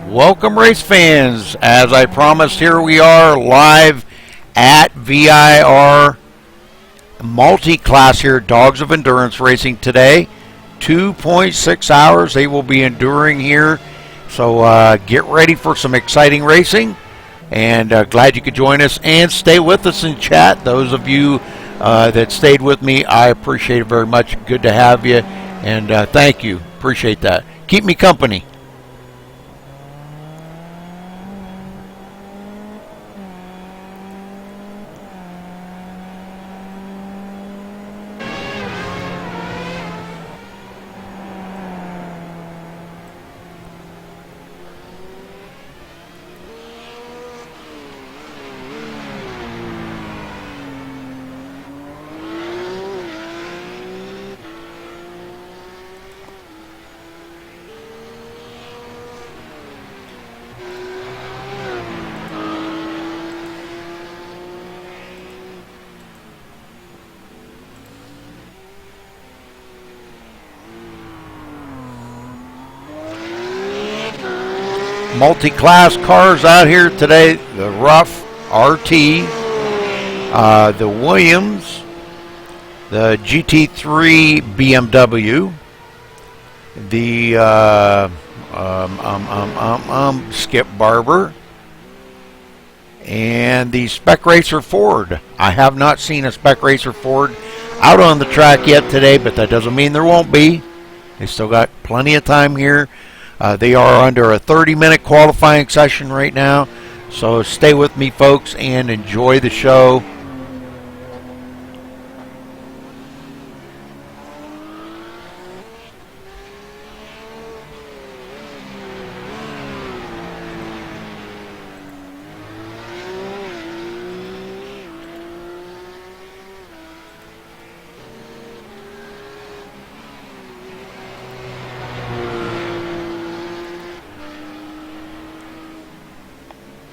Welcome, race fans. As I promised, here we are live at VIR multi-class here, Dogs of Endurance Racing today. 2.6 hours they will be enduring here. So get ready for some exciting racing. And glad you could join us and stay with us in chat. Those of you that stayed with me, I appreciate it very much. Good to have you. And thank you. Appreciate that. Keep me company. Multi-class cars out here today. The Rough RT, the Williams, the GT3 BMW, the Skip Barber, and the Spec Racer Ford. I have not seen a Spec Racer Ford out on the track yet today, but that doesn't mean there won't be. They still got plenty of time here. They are under a 30-minute qualifying session right now, so stay with me, folks, and enjoy the show.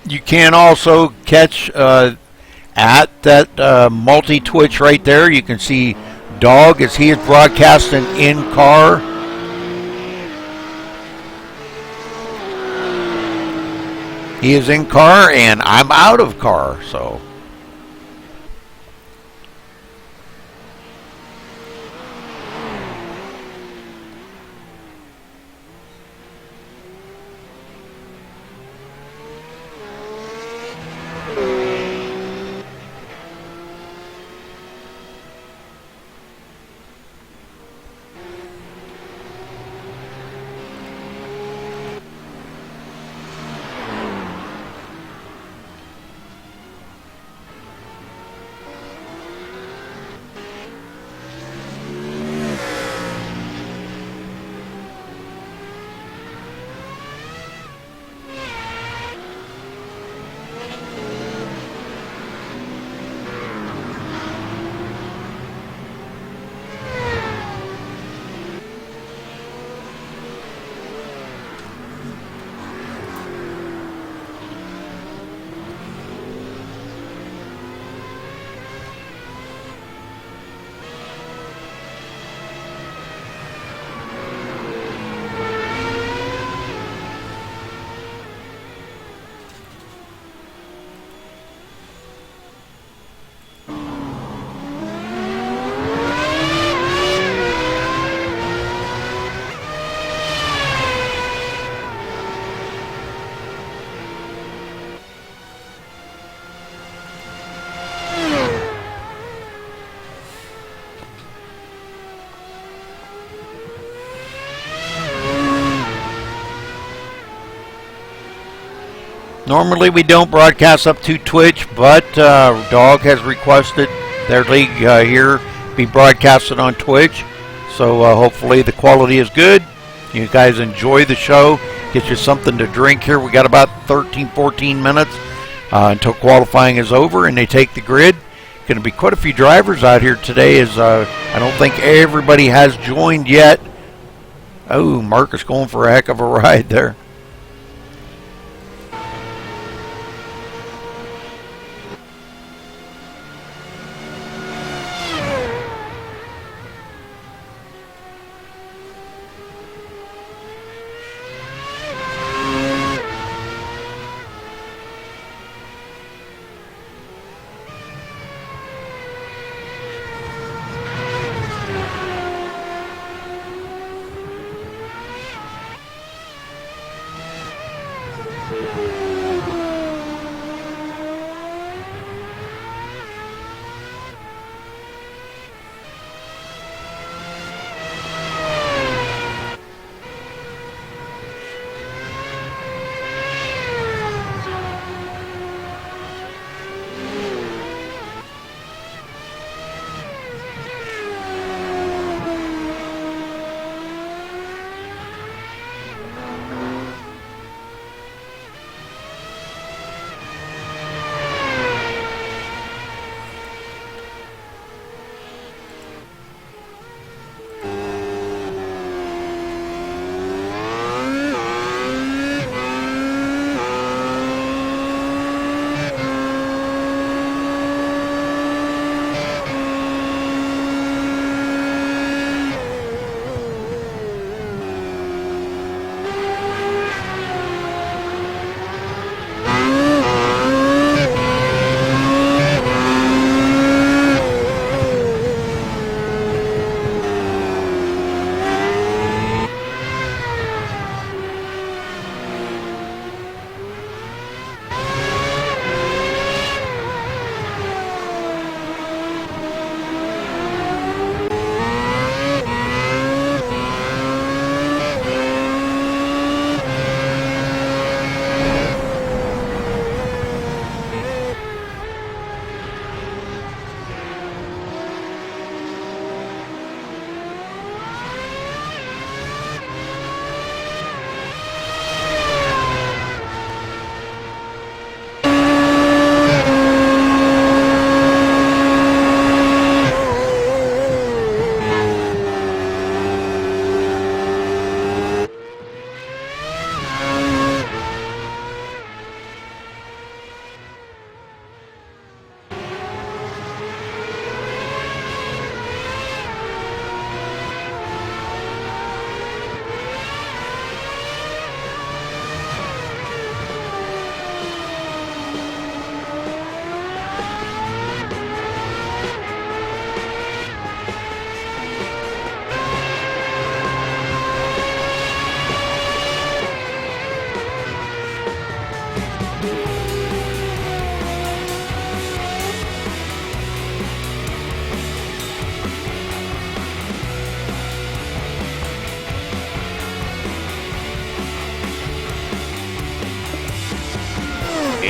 You can also catch at that multi-twitch right there. You can see Dog as he is broadcasting in car. He is in car and I'm out of car, so. Normally we don't broadcast up to Twitch, but Dog has requested their league here be broadcasted on Twitch. So hopefully the quality is good. You guys enjoy the show. Get you something to drink here. We got about 13, 14 minutes until qualifying is over and they take the grid. Going to be quite a few drivers out here today as I don't think everybody has joined yet. Oh, Marcus going for a heck of a ride there.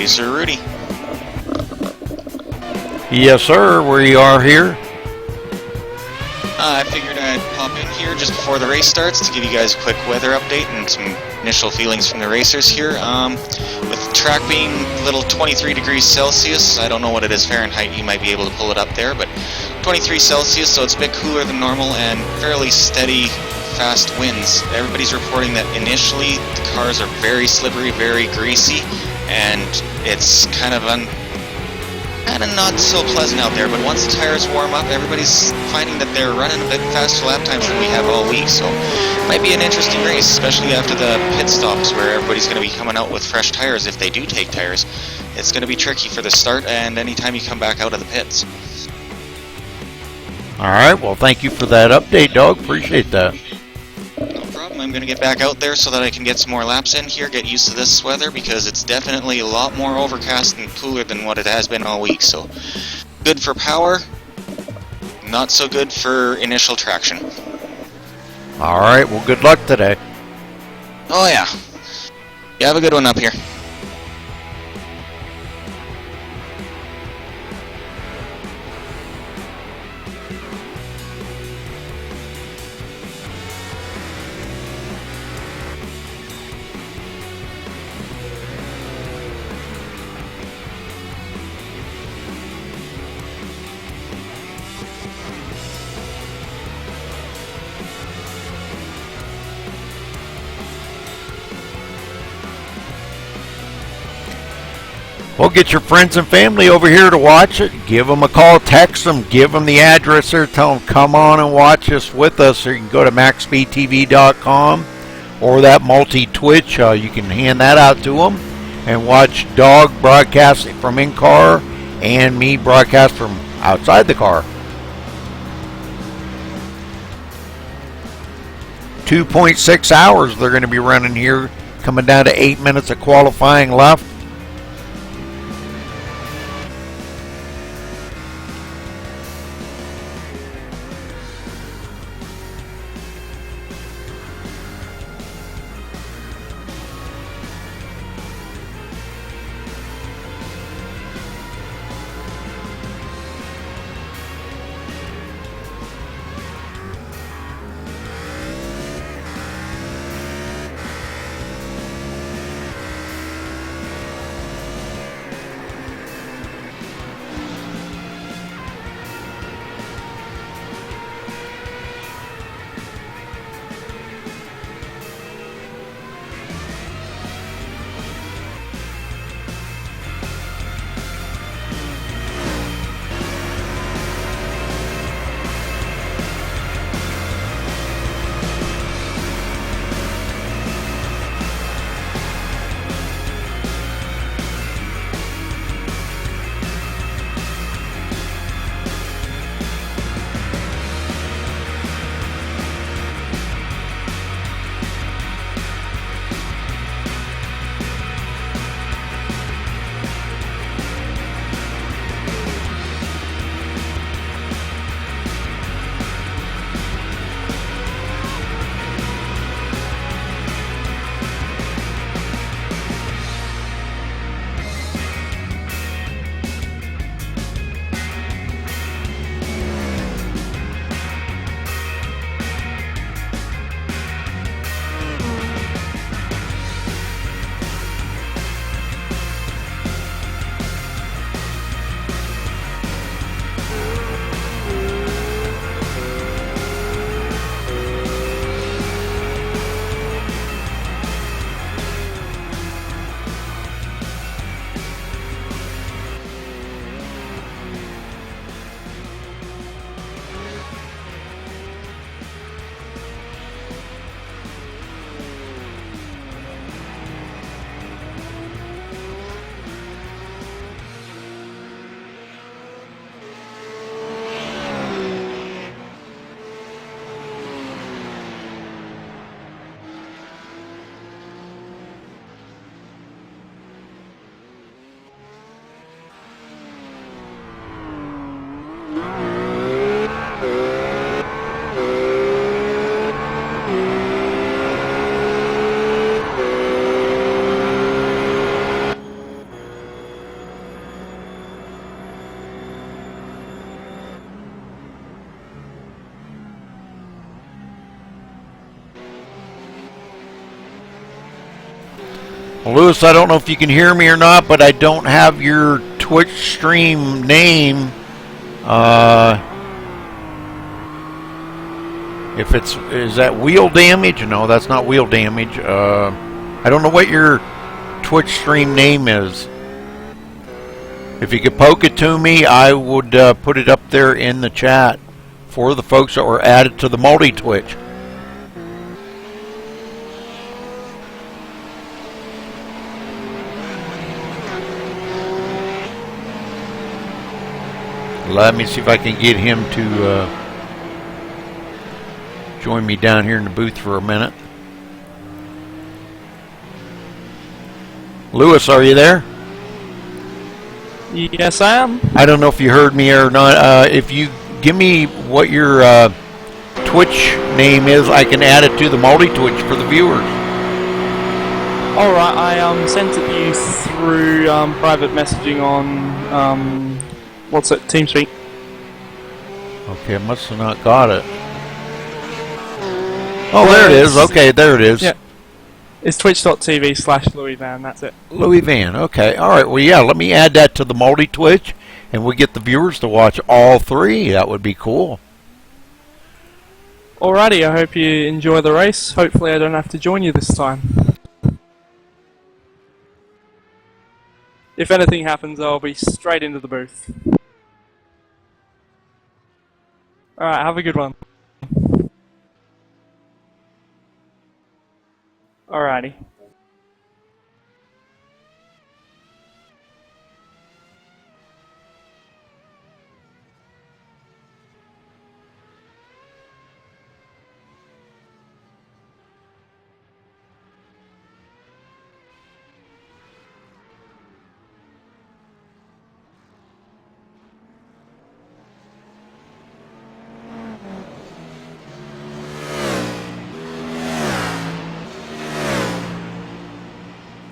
Racer Rudy. Yes, sir. We are here. I figured I'd pop in here just before the race starts to give you guys a quick weather update and some initial feelings from the racers here. With the track being a little 23 degrees Celsius, I don't know what it is Fahrenheit, you might be able to pull it up there, but 23 Celsius, so it's a bit cooler than normal and fairly steady, fast winds. Everybody's reporting that initially the cars are very slippery, very greasy, and it's kind of not so pleasant out there, but once the tires warm up, everybody's finding that they're running a bit faster lap times than we have all week, so it might be an interesting race, especially after the pit stops where everybody's going to be coming out with fresh tires if they do take tires. It's going to be tricky for the start and anytime you come back out of the pits. Alright, well thank you for that update, dog. Appreciate that. No problem. I'm going to get back out there so that I can get some more laps in here, get used to this weather, because it's definitely a lot more overcast and cooler than what it has been all week. So, good for power, not so good for initial traction. Alright, well good luck today. Oh yeah. You have a good one up here. Well, get your friends and family over here to watch it. Give them a call, text them, give them the address there, tell them come on and watch us with us. Or you can go to MaxSpeedTV.com or that multi-Twitch. You can hand that out to them and watch Dog broadcast from in-car and me broadcast from outside the car. 2.6 hours they're going to be running here, coming down to 8 minutes of qualifying left. Well, Lewis, I don't know if you can hear me or not, but I don't have your Twitch stream name. Is that wheel damage? No, that's not wheel damage. I don't know what your Twitch stream name is. If you could poke it to me, I would put it up there in the chat for the folks that were added to the multi-Twitch. Let me see if I can get him to join me down here in the booth for a minute. Lewis, are you there? Yes, I am. I don't know if you heard me or not. If you give me what your Twitch name is, I can add it to the multi-Twitch for the viewers. Alright, I sent it to you through private messaging on, what's it, TeamSpeak. Okay, I must have not got it. Oh, there it is. Okay, there it is. Yeah. It's twitch.tv/Louis Van, that's it. Louis Van, okay. Alright, well, yeah, let me add that to the multi-Twitch, and we'll get the viewers to watch all three. That would be cool. Alrighty, I hope you enjoy the race. Hopefully I don't have to join you this time. If anything happens, I'll be straight into the booth. Alright, have a good one. Alrighty.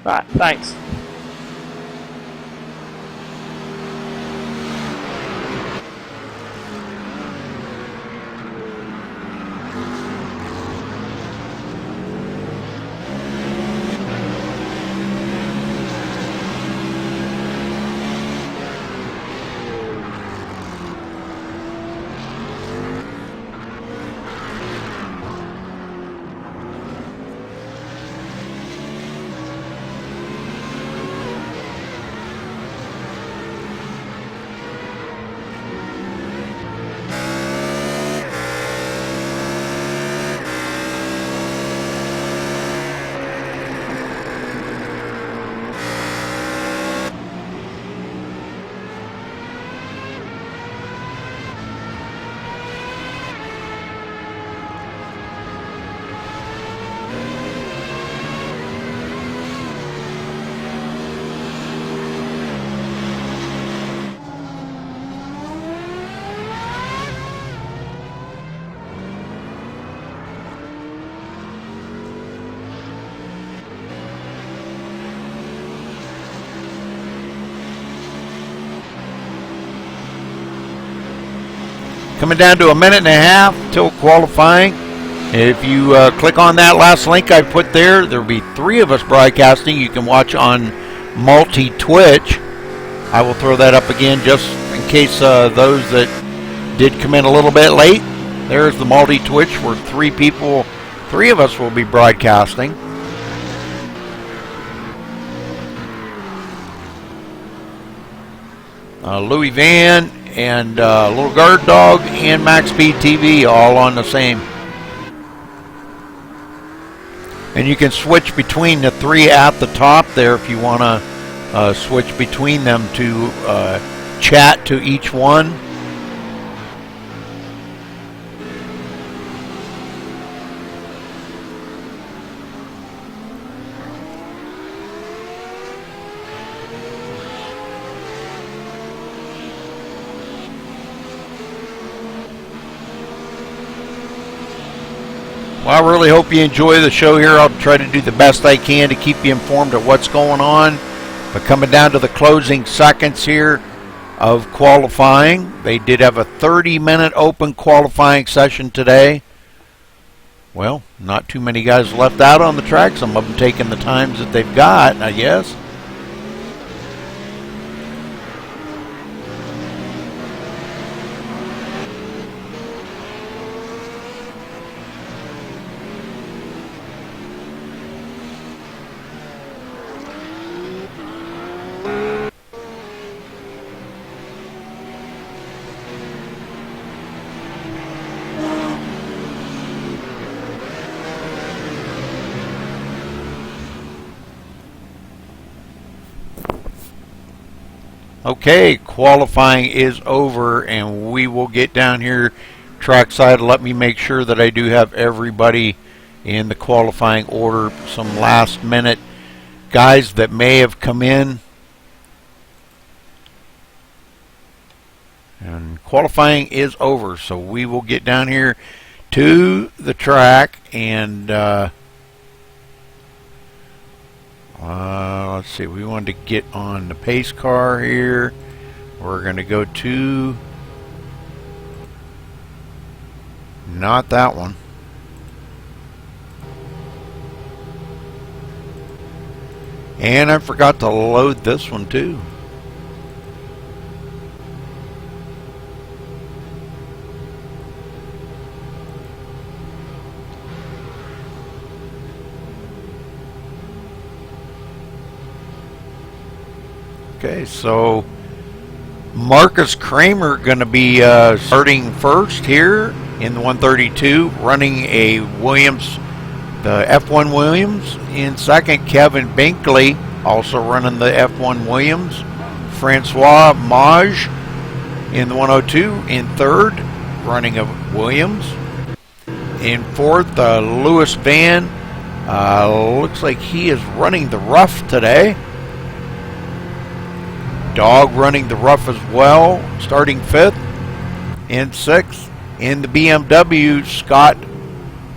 Right, thanks. Coming down to a minute and a half till qualifying. If you click on that last link I put there, there'll be 3 of us broadcasting. You can watch on multi-Twitch. I will throw that up again just in case those that did come in a little bit late. There's the multi-Twitch where 3 of us will be broadcasting. Louis Van and Little Guard Dog and MaxSpeedTV all on the same. And you can switch between the 3 at the top there if you want to switch between them to chat to each one. Well, I really hope you enjoy the show here. I'll try to do the best I can to keep you informed of what's going on. But coming down to the closing seconds here of qualifying, they did have a 30-minute open qualifying session today. Well, not too many guys left out on the track. Some of them taking the times that they've got, I guess. Okay, qualifying is over, and we will get down here trackside. Let me make sure that I do have everybody in the qualifying order. Some last minute guys that may have come in. And qualifying is over, so we will get down here to the track and let's see, we wanted to get on the pace car here. We're going to go to, not that one. And I forgot to load this one too. Okay, so Marcus Kramer going to be starting first here in the 132, running a Williams, the F1 Williams. In second, Kevin Binkley, also running the F1 Williams. Francois Mage in the 102. In third, running a Williams. In fourth, Lewis Van. Looks like he is running the rough today. Dog running the rough as well, starting fifth. In sixth, in the BMW, Scott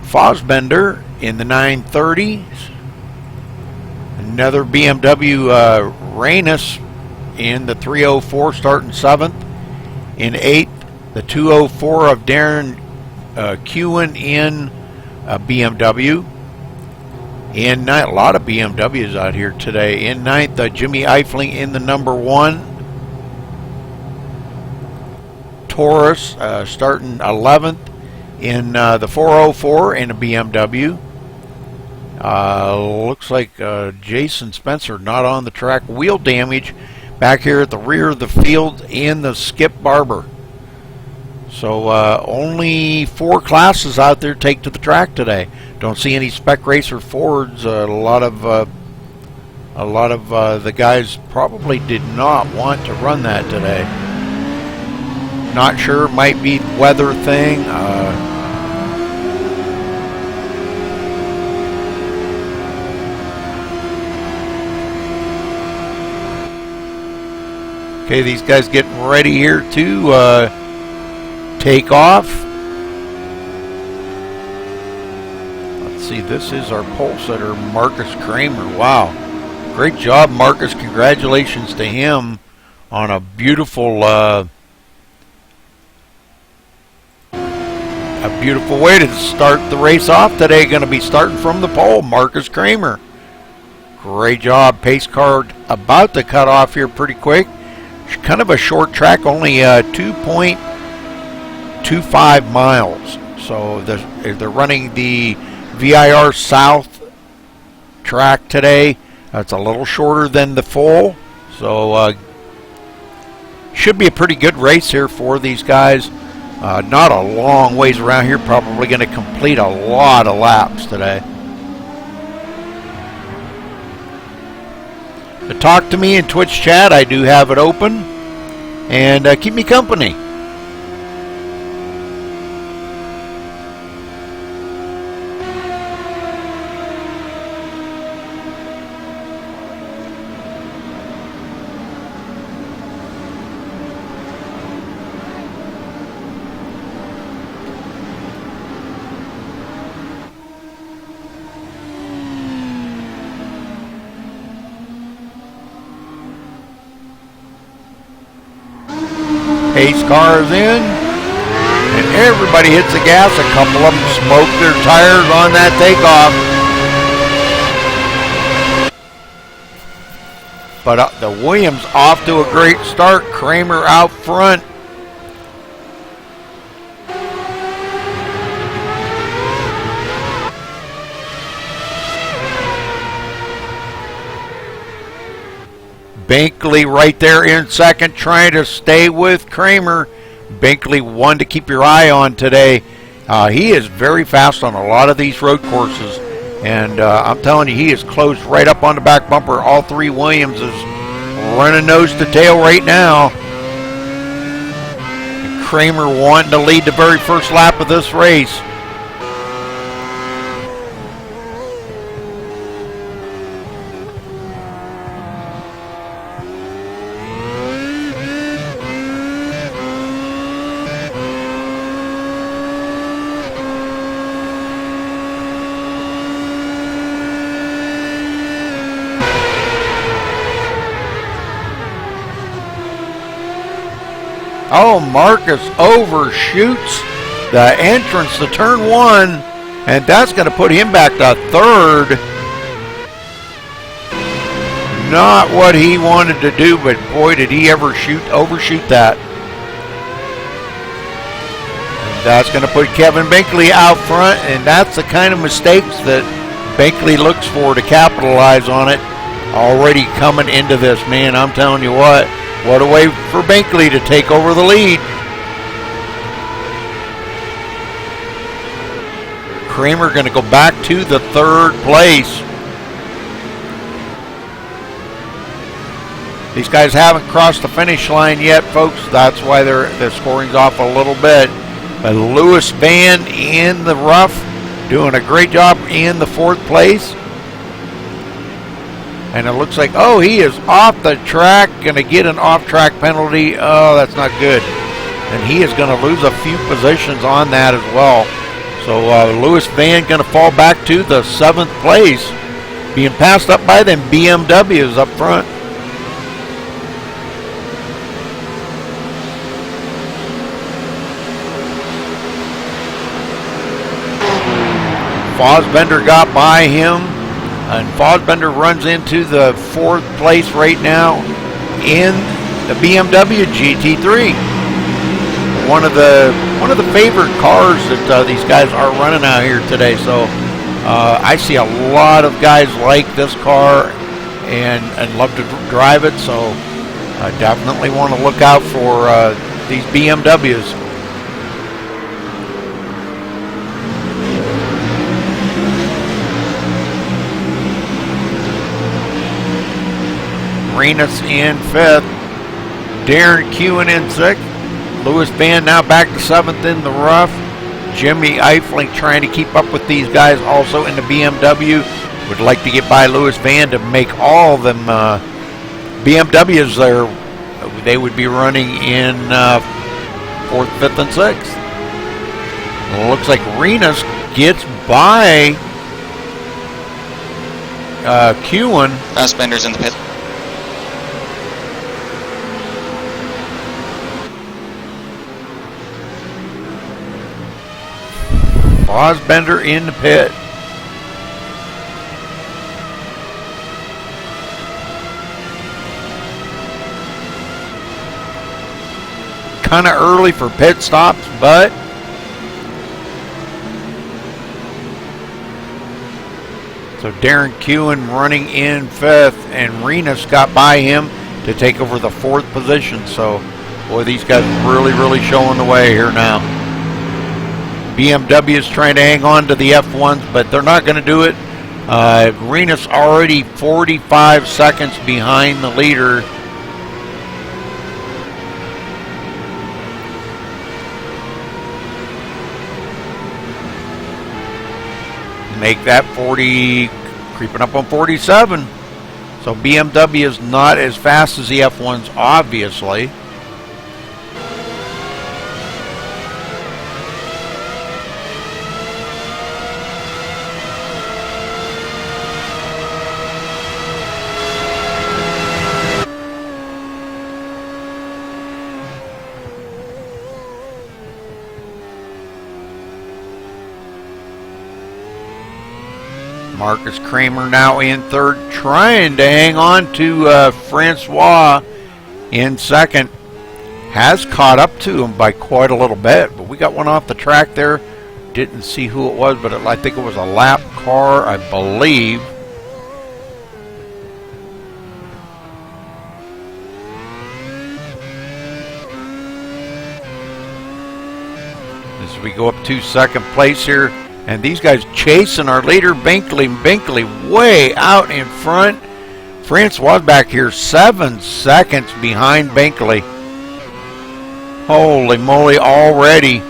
Fosbender in the 930s. Another BMW, Reynes in the 304, starting seventh. In eighth, the 204 of Darren Kewen in BMW. In ninth, a lot of BMWs out here today. In ninth, Jimmy Eifling in the number 1. Taurus starting 11th in the 404 in a BMW. Looks like Jason Spencer not on the track. Wheel damage back here at the rear of the field in the Skip Barber. So only 4 classes out there take to the track today. Don't see any Spec Racer Fords. A lot of the guys probably did not want to run that today. Not sure, might be weather thing. Okay, these guys getting ready here to take off. See, this is our pole setter, Marcus Kramer. Wow, great job, Marcus. Congratulations to him on a beautiful way to start the race off today. Going to be starting from the pole, Marcus Kramer. Great job. Pace car about to cut off here pretty quick. It's kind of a short track, only 2.25 miles. So they're running the VIR South track today. It's a little shorter than the full, so should be a pretty good race here for these guys. Not a long ways around here, probably going to complete a lot of laps today. So talk to me in Twitch chat. I do have it open, and keep me company. Pace car is in, and Everybody hits the gas. A couple of them smoke their tires on that takeoff. But the Williams off to a great start. Kramer out front. Binkley right there in second, trying to stay with Kramer. Binkley, one to keep your eye on today. He is very fast on a lot of these road courses. And I'm telling you, he is close right up on the back bumper. All three Williams is running nose to tail right now. And Kramer wanting to lead the very first lap of this race. Oh, Marcus overshoots the entrance to turn one, and that's going to put him back to third. Not what he wanted to do, but boy, did he ever overshoot that. And that's going to put Kevin Binkley out front, and that's the kind of mistakes that Binkley looks for to capitalize on it. Already coming into this, man, I'm telling you what a way for Binkley to take over the lead. Kramer going to go back to the third place. These guys haven't crossed the finish line yet, folks. That's why their scoring's off a little bit. But Lewis Van in the rough, doing a great job in the fourth place. And it looks like, oh, he is off the track, going to get an off-track penalty. Oh, that's not good. And he is going to lose a few positions on that as well. So Lewis Van going to fall back to the 7th place, being passed up by them BMWs up front. Fosbender got by him. And Fosbender runs into the 4th place right now in the BMW GT3. One of the favorite cars that these guys are running out here today. So I see a lot of guys like this car and love to drive it. So I definitely want to look out for these BMWs. Renus in 5th, Darren Kewen in 6th, Lewis Van now back to 7th in the rough. Jimmy Eifling trying to keep up with these guys also in the BMW. Would like to get by Lewis Van to make all of them BMWs there. They would be running in 4th, 5th, and 6th. Well, it looks like Renus gets by Kewen. Fastbender's in the pit. Fosbender in the pit. Kind of early for pit stops, but so Darren Kewen running in 5th, and Renus got by him to take over the 4th position. So, boy, these guys really showing the way here now. BMW is trying to hang on to the F1s, but they're not going to do it. Renus already 45 seconds behind the leader. Make that 40, creeping up on 47. So BMW is not as fast as the F1s, obviously. Marcus Kramer now in third, trying to hang on to Francois in second. Has caught up to him by quite a little bit, but we got one off the track there. Didn't see who it was, but I think it was a lap car, I believe. As we go up to second place here, and these guys chasing our leader, Binkley. Binkley way out in front. Francois back here 7 seconds behind Binkley. Holy moly, already.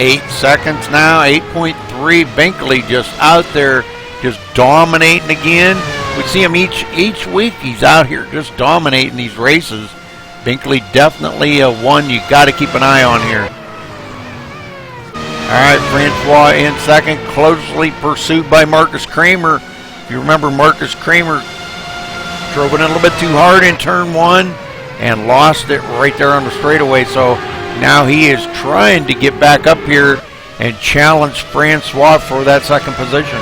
Eight seconds now, 8.3. Binkley just out there, just dominating again. We see him each week. He's out here just dominating these races. Binkley definitely one you got to keep an eye on here. All right, Francois in second, closely pursued by Marcus Kramer. If you remember, Marcus Kramer drove it a little bit too hard in turn one and lost it right there on the straightaway. So now he is trying to get back up here and challenge Francois for that second position.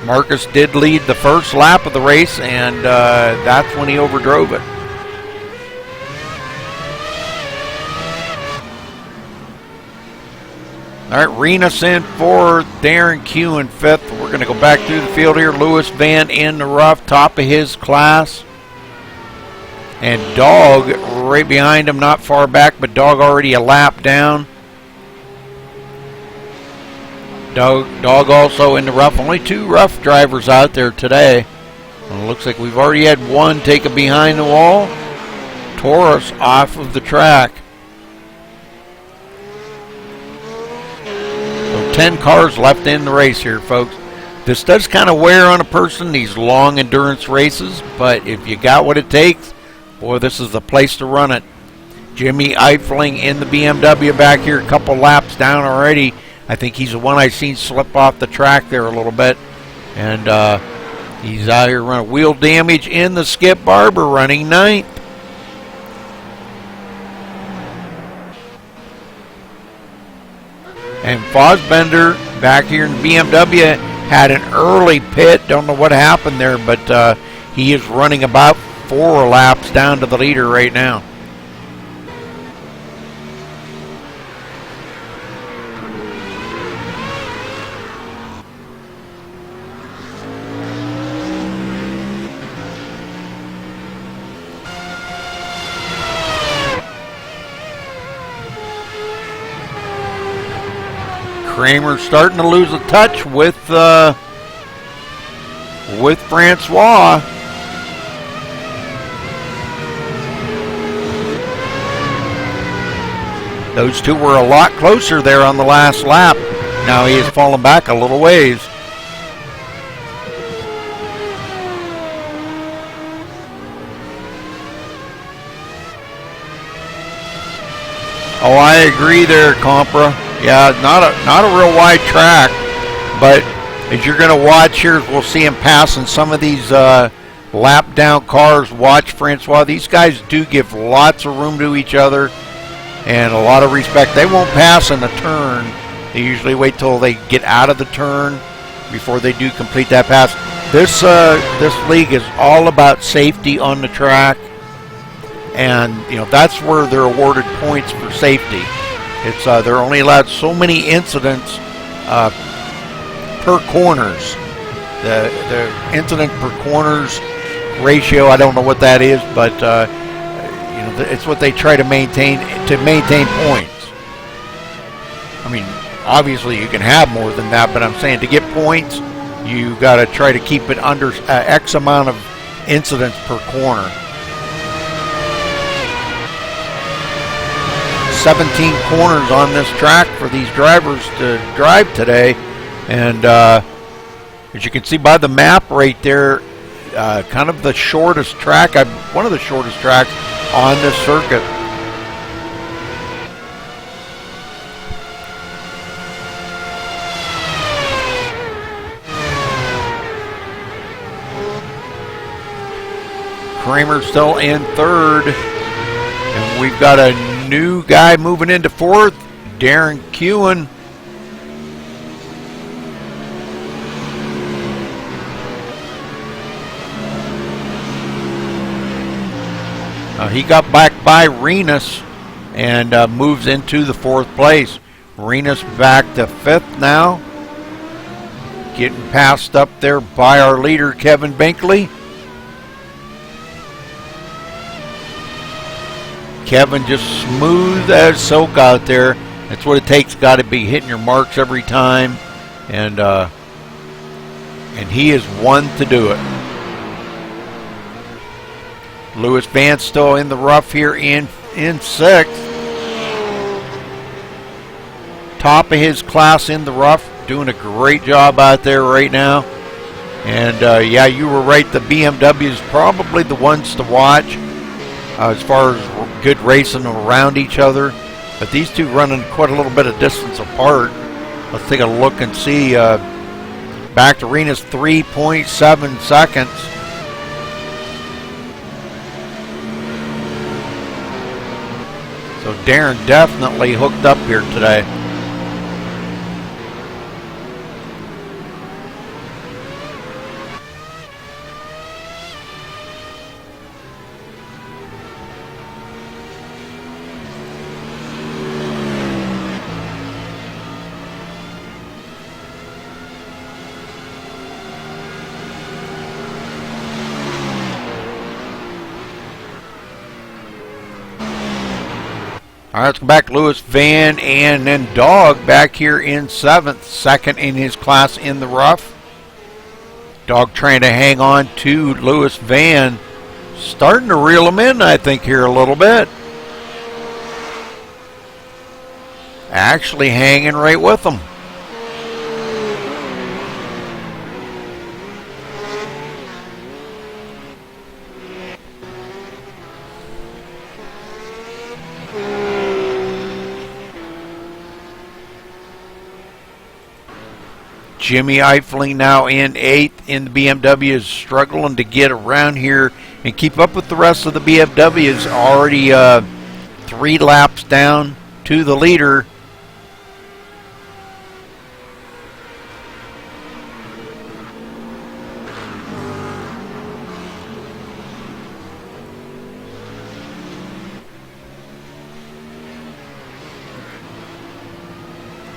Marcus did lead the first lap of the race, and that's when he overdrove it. All right, Renus in fourth, Darren Q in fifth. We're going to go back through the field here. Lewis Van in the rough, top of his class. And Dog right behind him, not far back, but Dog already a lap down. Dog also in the rough. Only 2 rough drivers out there today. And it looks like we've already had one take a behind the wall. Taurus off of the track. So 10 cars left in the race here, folks. This does kind of wear on a person, these long endurance races, but if you got what it takes, boy, this is the place to run it. Jimmy Eifling in the BMW back here, a couple laps down already. I think he's the one I've seen slip off the track there a little bit. And he's out here running. Wheel damage in the Skip Barber running 9th. And Fosbender back here in the BMW had an early pit. Don't know what happened there, but he is running about 4 laps down to the leader right now. Kramer starting to lose a touch with Francois. Those two were a lot closer there on the last lap. Now he has fallen back a little ways. Oh, I agree there, Compra. Yeah, not a real wide track, but as you're going to watch here, we'll see him passing some of these lap down cars. Watch Francois. These guys do give lots of room to each other and a lot of respect. They won't pass in the turn. They usually wait till they get out of the turn before they do complete that pass. This league is all about safety on the track, and that's where they're awarded points for safety. It's they're only allowed so many incidents per corners. The incident per corners ratio, I don't know what that is, but it's what they try to maintain points. I mean, obviously you can have more than that, but I'm saying to get points, You got to try to keep it under X amount of incidents per corner. 17 corners on this track for these drivers to drive today, and as you can see by the map right there, kind of the shortest track, one of the shortest tracks on this circuit. Kramer still in third, and we've got a new guy moving into fourth, Darren Kewen. He got back by Renus and moves into the fourth place. Renus back to fifth now, getting passed up there by our leader Kevin Binkley. Kevin just smooth as silk out there. That's what it takes. Got to be hitting your marks every time, and he is one to do it. Lewis Vance still in the rough here in sixth. Top of his class in the rough, doing a great job out there right now. And yeah, you were right. The BMW is probably the ones to watch as far as good racing around each other. But these two running quite a little bit of distance apart. Let's take a look and see. Back to Renus, 3.7 seconds. So Darren definitely hooked up here today. All right, let's go back. Lewis Van and then Dog back here in seventh, second in his class in the rough. Dog trying to hang on to Lewis Van. Starting to reel him in, I think, here a little bit. Actually hanging right with him. Jimmy Eifling now in eighth in the BMW, is struggling to get around here and keep up with the rest of the BMW. Is already 3 laps down to the leader.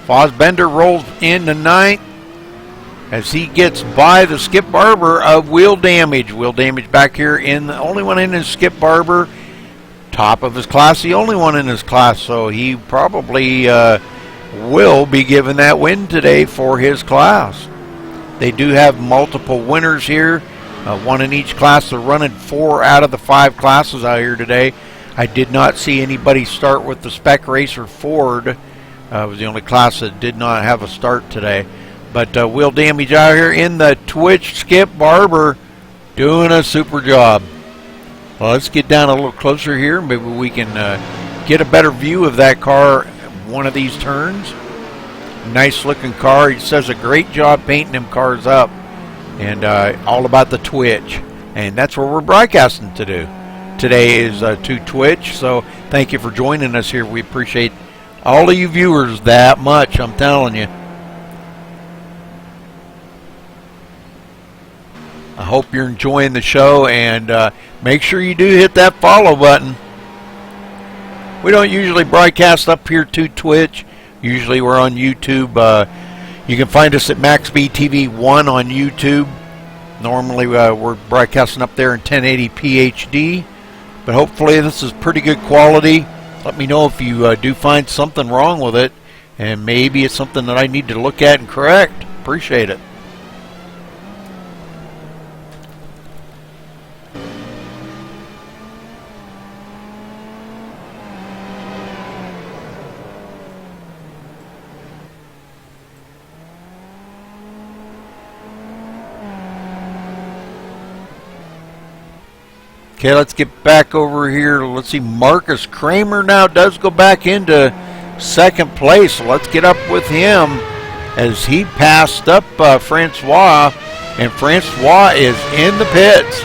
Fosbender rolls into ninth as he gets by the Skip Barber of Wheel Damage. Wheel Damage back here in the only one in his Skip Barber. Top of his class, the only one in his class. So he probably will be given that win today for his class. They do have multiple winners here. One in each class. They're running 4 out of the 5 classes out here today. I did not see anybody start with the Spec Racer Ford. It was the only class that did not have a start today. But Wheel Damage out here in the Twitch Skip Barber doing a super job. Well, let's get down a little closer here. Maybe we can get a better view of that car one of these turns. Nice looking car. He does a great job painting them cars up. And all about the Twitch. And that's where we're broadcasting to do. Today is to Twitch. So thank you for joining us here. We appreciate all of you viewers that much, I'm telling you. I hope you're enjoying the show, and make sure you do hit that follow button. We don't usually broadcast up here to Twitch. Usually we're on YouTube. You can find us at MaxSpeedTV 1 on YouTube. Normally we're broadcasting up there in 1080p HD, but hopefully this is pretty good quality. Let me know if you do find something wrong with it, and maybe it's something that I need to look at and correct. Appreciate it. Okay, let's get back over here. Let's see, Marcus Kramer now does go back into second place. So let's get up with him as he passed up Francois, and Francois is in the pits.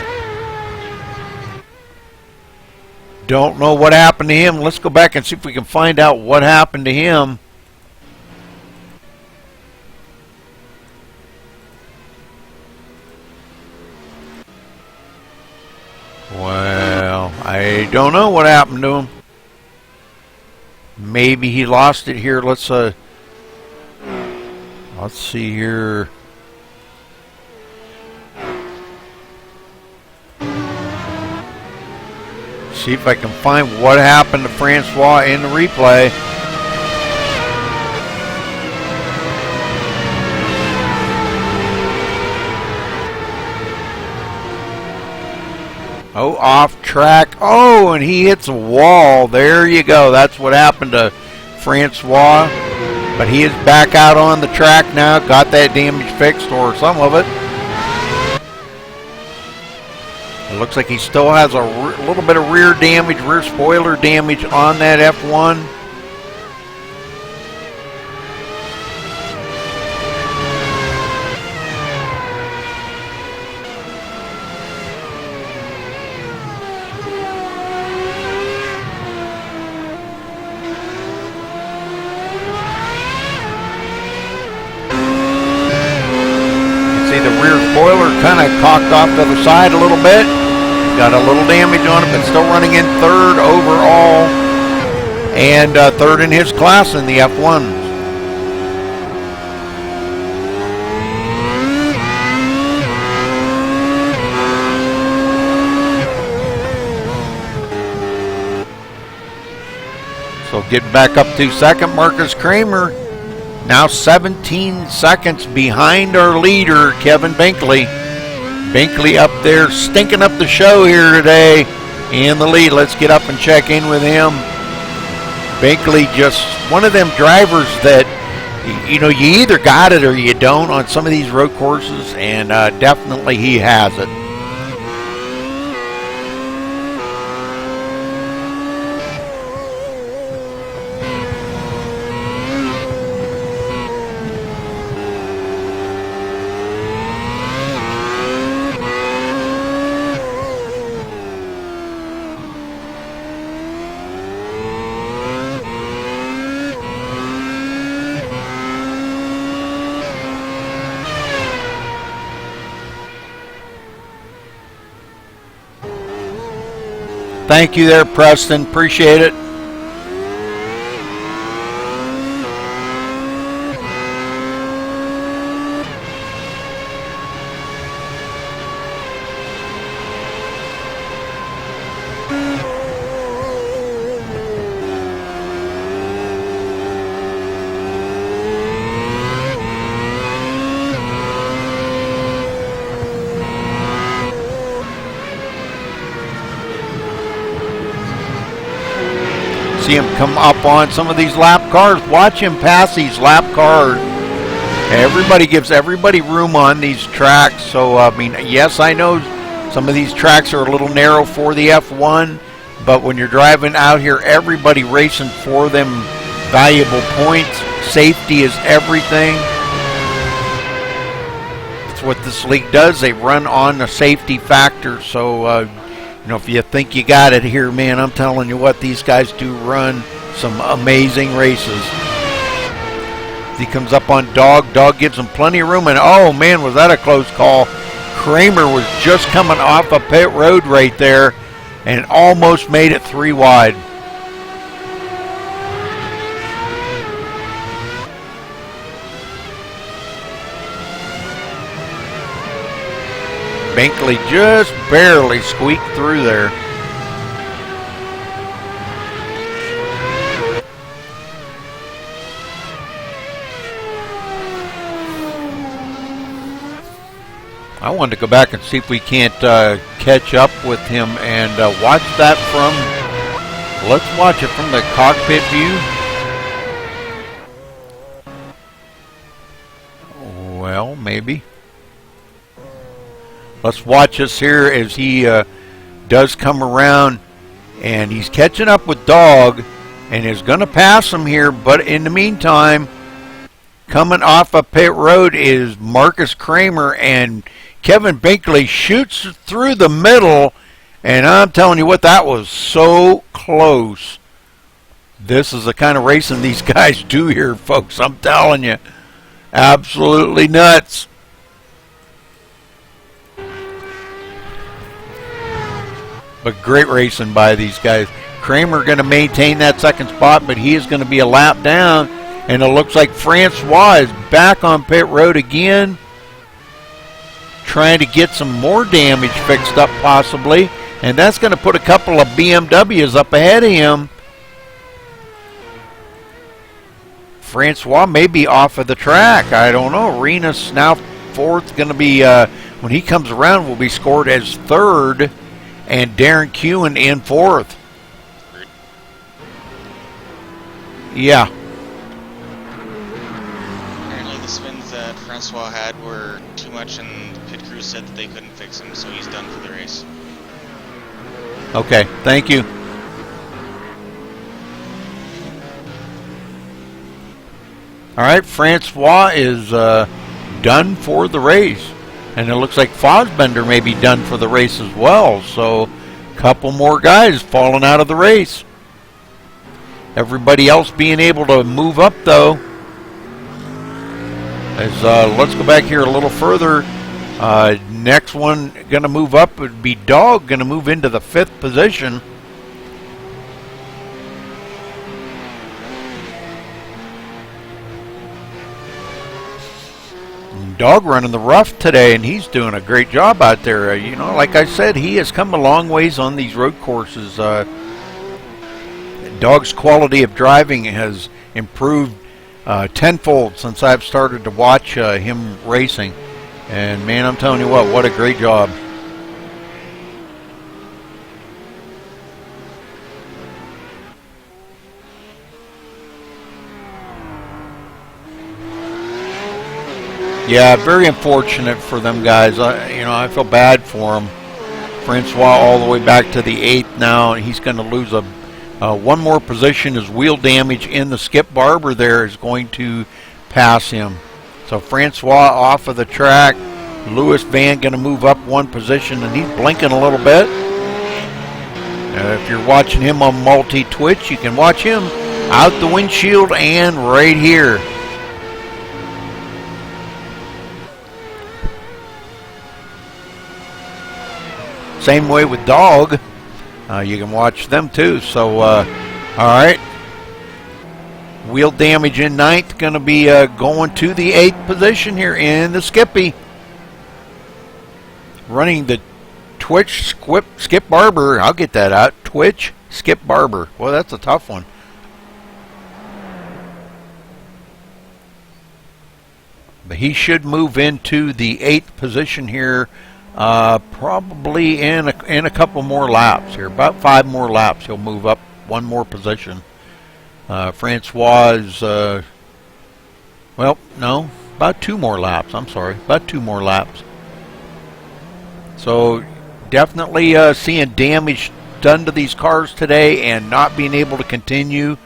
Don't know what happened to him. Let's go back and see if we can find out what happened to him. Well, I don't know what happened to him. Maybe he lost it here. Let's see here. See if I can find what happened to Francois in the replay. Oh, off track. Oh, and he hits a wall. There you go. That's what happened to Francois. But he is back out on the track now. Got that damage fixed, or some of it. It looks like he still has a little bit of rear damage, rear spoiler damage on that F1. Spoiler kind of cocked off to the side a little bit. Got a little damage on it, but still running in third overall. And third in his class in the F1. So getting back up to second, Marcus Kramer. Now 17 seconds behind our leader, Kevin Binkley. Binkley up there stinking up the show here today in the lead. Let's get up and check in with him. Binkley, just one of them drivers that, you know, you either got it or you don't on some of these road courses, and definitely he has it. Thank you there, Preston. Appreciate it. See him come up on some of these lap cars. Watch him pass these lap cars. Everybody gives everybody room on these tracks. So, I mean, yes, I know some of these tracks are a little narrow for the F1, but when you're driving out here, everybody racing for them valuable points. Safety is everything. That's what this league does. They run on the safety factor. So, you know, if you think you got it here, man, I'm telling you what, these guys do run some amazing races. He comes up on Dog. Dog gives him plenty of room, and oh, man, was that a close call. Kramer was just coming off a pit road right there and almost made it 3 wide. Binkley just barely squeaked through there. I wanted to go back and see if we can't catch up with him and watch that from, let's watch it from the cockpit view. Well, maybe. Let's watch this here as he does come around, and he's catching up with Dog and is going to pass him here. But in the meantime, coming off of pit road is Marcus Kramer, and Kevin Binkley shoots through the middle, and I'm telling you what, that was so close. This is the kind of racing these guys do here, folks. I'm telling you. Absolutely nuts. But great racing by these guys. Kramer going to maintain that second spot, but he is going to be a lap down. And it looks like Francois is back on pit road again, trying to get some more damage fixed up possibly. And that's going to put a couple of BMWs up ahead of him. Francois may be off of the track. I don't know. Arenas now fourth. Going to be, when he comes around, will be scored as third. And Darren Kewen in fourth. Yeah. Apparently the spins that Francois had were too much, and the pit crew said that they couldn't fix him, so he's done for the race. Okay, thank you. All right, Francois is done for the race. And it looks like Fosbender may be done for the race as well. So a couple more guys falling out of the race. Everybody else being able to move up, though. As let's go back here a little further. Next one going to move up would be Dog, going to move into the 5th position. Dog running the rough today, and he's doing a great job out there. You know, like I said, he has come a long ways on these road courses. Dog's quality of driving has improved tenfold since I've started to watch him racing. And man, I'm telling you what a great job. Yeah, very unfortunate for them guys. I feel bad for him. Francois all the way back to the 8th now. He's going to lose one more position. His wheel damage in the Skip Barber there is going to pass him. So Francois off of the track. Louis Van going to move up one position, and he's blinking a little bit. If you're watching him on multi-Twitch, you can watch him out the windshield and right here. Same way with Dog. You can watch them too. So, all right. Wheel damage in 9th. Going to be going to the 8th position here in the Skippy. Running the Twitch Skip Barber. I'll get that out. Twitch Skip Barber. Well, that's a tough one. But he should move into the 8th position here. Probably in a couple more laps here. About 5 more laps. He'll move up one more position. Francois is, well, no, about 2 more laps. I'm sorry, about 2 more laps. So definitely seeing damage done to these cars today and not being able to continue,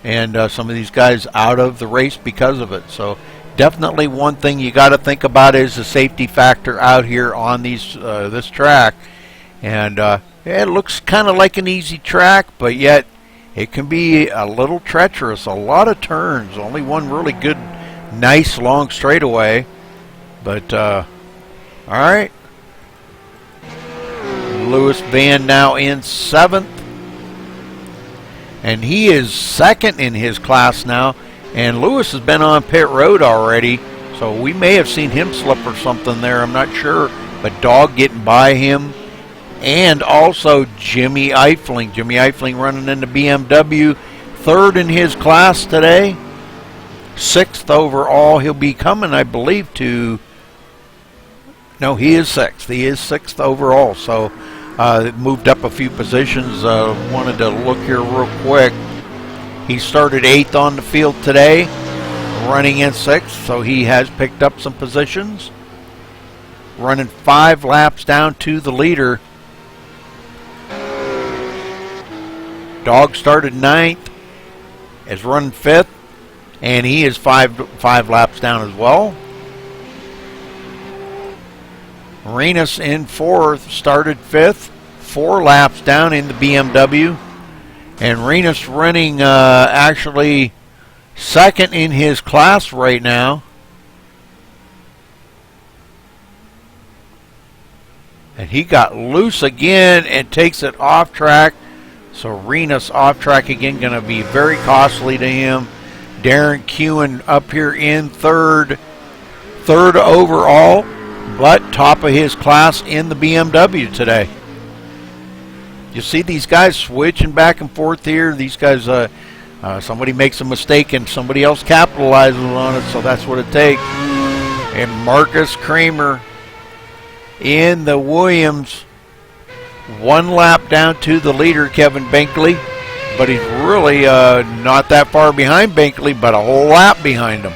and some of these guys out of the race because of it. So definitely one thing you got to think about is the safety factor out here on these this track. And yeah, it looks kind of like an easy track, but yet it can be a little treacherous. A lot of turns. Only one really good, nice long straightaway. But all right. Louis Van now in 7th. And he is 2nd in his class now. And Lewis has been on pit road already, so we may have seen him slip or something there. I'm not sure. But Dog getting by him. And also Jimmy Eifling. Jimmy Eifling running into BMW. 3rd in his class today. 6th overall. He'll be coming, I believe, to... No, he is 6th. He is 6th overall. So moved up a few positions. Wanted to look here real quick. He started 8th on the field today, running in 6th, so he has picked up some positions. Running 5 laps down to the leader. Dog started 9th, is running 5th, and he is five laps down as well. Renus in 4th, started 5th, 4 laps down in the BMW. And Renus running actually 2nd in his class right now. And he got loose again and takes it off track. So Renus off track again, going to be very costly to him. Darren Kewen up here in 3rd overall, but top of his class in the BMW today. You see these guys switching back and forth here. These guys, somebody makes a mistake and somebody else capitalizes on it, so that's what it takes. And Marcus Kramer in the Williams, 1 lap down to the leader, Kevin Binkley, but he's really not that far behind Binkley, but a whole lap behind him.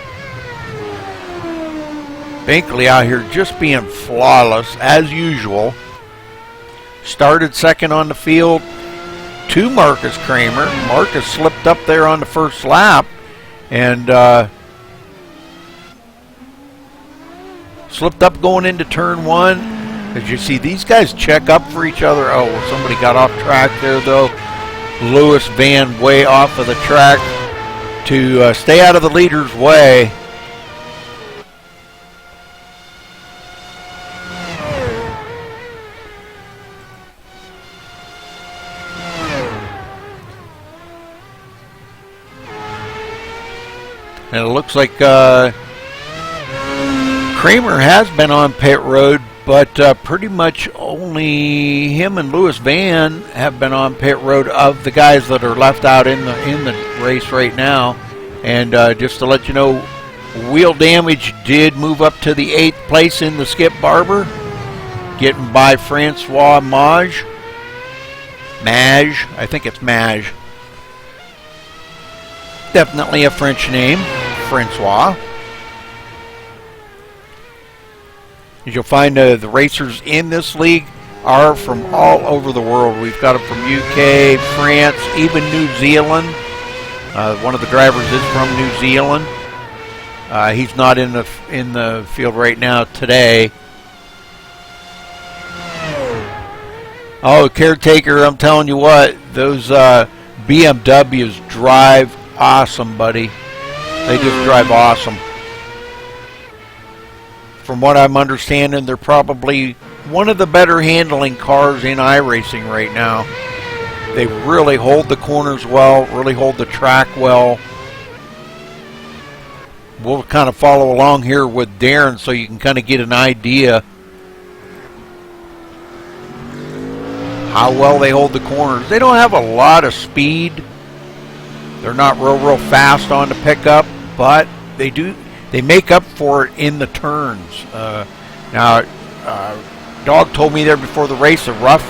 Binkley out here just being flawless as usual. Started 2nd on the field to Marcus Kramer. Marcus slipped up there on the first lap and slipped up going into turn 1. As you see, these guys check up for each other. Oh, somebody got off track there, though. Lewis Van way off of the track to stay out of the leader's way. And it looks like Kramer has been on pit road, but pretty much only him and Lewis Van have been on pit road of the guys that are left out in the race right now. And just to let you know, wheel damage did move up to the 8th place in the Skip Barber, getting by Francois Mage. I think it's Mage. Definitely a French name, Francois. As you'll find, the racers in this league are from all over the world. We've got them from UK, France, even New Zealand. One of the drivers is from New Zealand. He's not in the field right now today. Oh, Caretaker, I'm telling you what, those BMWs drive awesome, buddy. They just drive awesome. From what I'm understanding, they're probably one of the better handling cars in iRacing right now. They really hold the corners well, really hold the track well. We'll kind of follow along here with Darren so you can kind of get an idea how well they hold the corners. They don't have a lot of speed. They're not real fast on the pickup, but they make up for it in the turns. Now, Dog told me there before the race the rough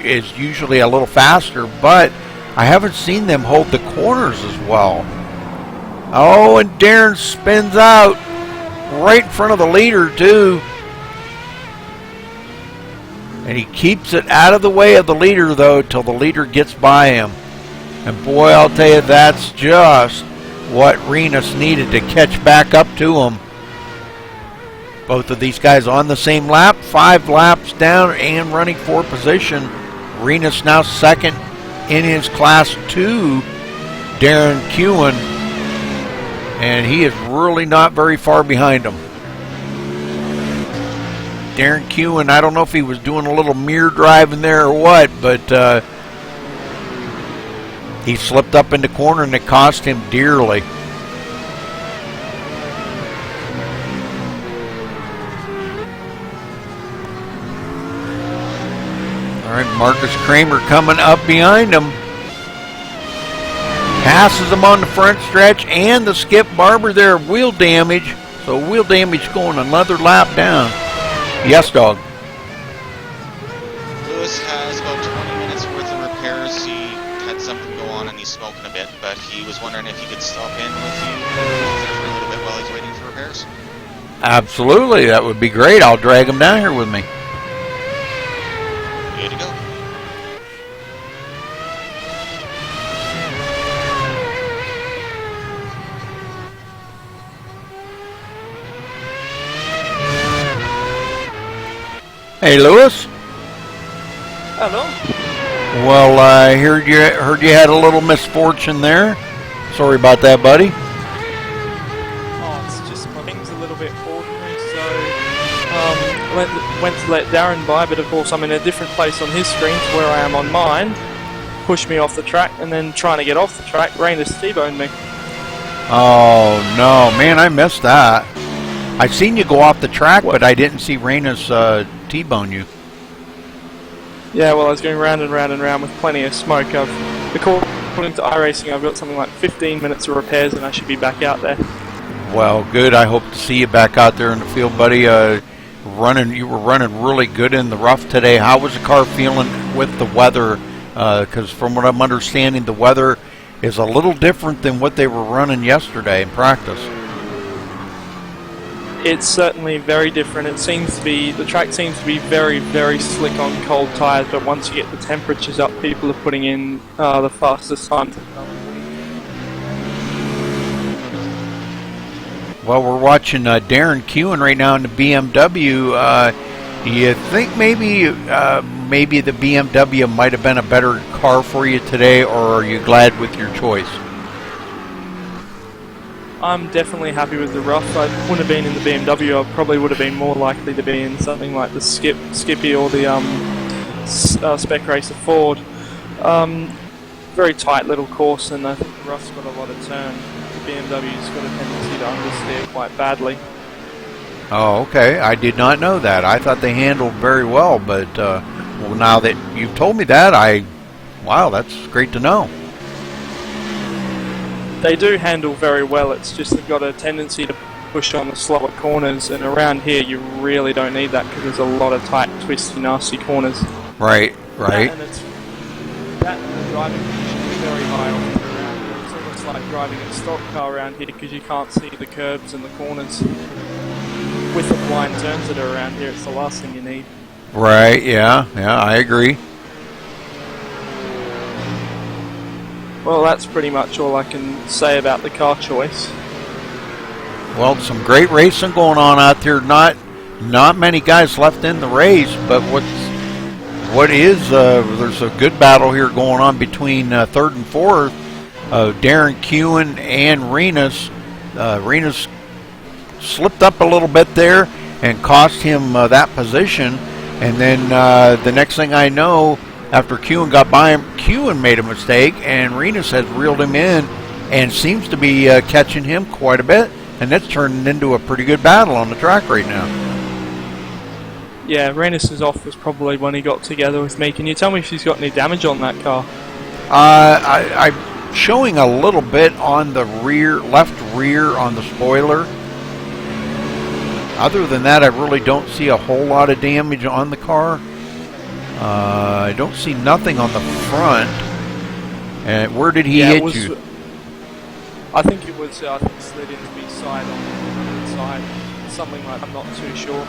is usually a little faster, but I haven't seen them hold the corners as well. Oh, and Darren spins out right in front of the leader, too. And he keeps it out of the way of the leader, though, till the leader gets by him. And boy, I'll tell you, that's just what Renus needed to catch back up to him. Both of these guys on the same lap, 5 laps down and running for position. Renus now 2nd in his class to Darren Kewen, and he is really not very far behind him. Darren Kewen, I don't know if he was doing a little mirror driving there or what, but he slipped up in the corner and it cost him dearly. All right, Marcus Kramer coming up behind him. Passes him on the front stretch and the Skip Barber there, wheel damage. So wheel damage going another lap down. Yes, Dog. Lewis has about 20 minutes worth of repairs. He had something go on and he's smoking a bit, but he was wondering if he could stop in with you there for a little bit while he's waiting for repairs. Absolutely, that would be great. I'll drag him down here with me. Good to go. Hey, Lewis. Hello. Well, I heard you had a little misfortune there. Sorry about that, buddy. Oh, it's just my thing's a little bit ordinary, so went to let Darren by, but of course I'm in a different place on his screen to where I am on mine. Pushed me off the track, and then trying to get off the track, Rainus T-boned me. Oh no, man, I missed that. I seen you go off the track, but I didn't see Rainus T-bone you. Yeah, well, I was going round and round and round with plenty of smoke. According to iRacing, I've got something like 15 minutes of repairs, and I should be back out there. Well, good. I hope to see you back out there in the field, buddy. You were running really good in the rough today. How was the car feeling with the weather? Because from what I'm understanding, the weather is a little different than what they were running yesterday in practice. It's certainly very different. The track seems to be very, very slick on cold tyres, but once you get the temperatures up, people are putting in the fastest time. Well, we're watching Darren Kewen right now in the BMW. Do you think maybe the BMW might have been a better car for you today, or are you glad with your choice? I'm definitely happy with the rough. I wouldn't have been in the BMW. I probably would have been more likely to be in something like the Skippy or the Spec Racer Ford. Very tight little course, and I think the rough's got a lot of turn. The BMW's got a tendency to understeer quite badly. Oh, okay. I did not know that. I thought they handled very well, but well, now that you've told me that, wow, that's great to know. They do handle very well. It's just they've got a tendency to push on the slower corners, and around here you really don't need that because there's a lot of tight, twisty, nasty corners. Right. That and the driving conditions are very high on around here. It's almost like driving a stock car around here because you can't see the curbs and the corners. With the blind turns that are around here, it's the last thing you need. Right, yeah, I agree. Well, that's pretty much all I can say about the car choice. Well, some great racing going on out there. Not many guys left in the race, but there's a good battle here going on between third and fourth. Darren Kewen and Rainus. Rainus slipped up a little bit there and cost him that position, and then the next thing I know, after Kewen got by him, Kewen made a mistake, and Rainus has reeled him in and seems to be catching him quite a bit, and that's turning into a pretty good battle on the track right now. Yeah, Rainus' off was probably when he got together with me. Can you tell me if he's got any damage on that car? I'm showing a little bit on the left rear on the spoiler. Other than that, I really don't see a whole lot of damage on the car. I don't see nothing on the front. And where did he hit you? I think it was slid into me side on the side. Something like that, I'm not too sure.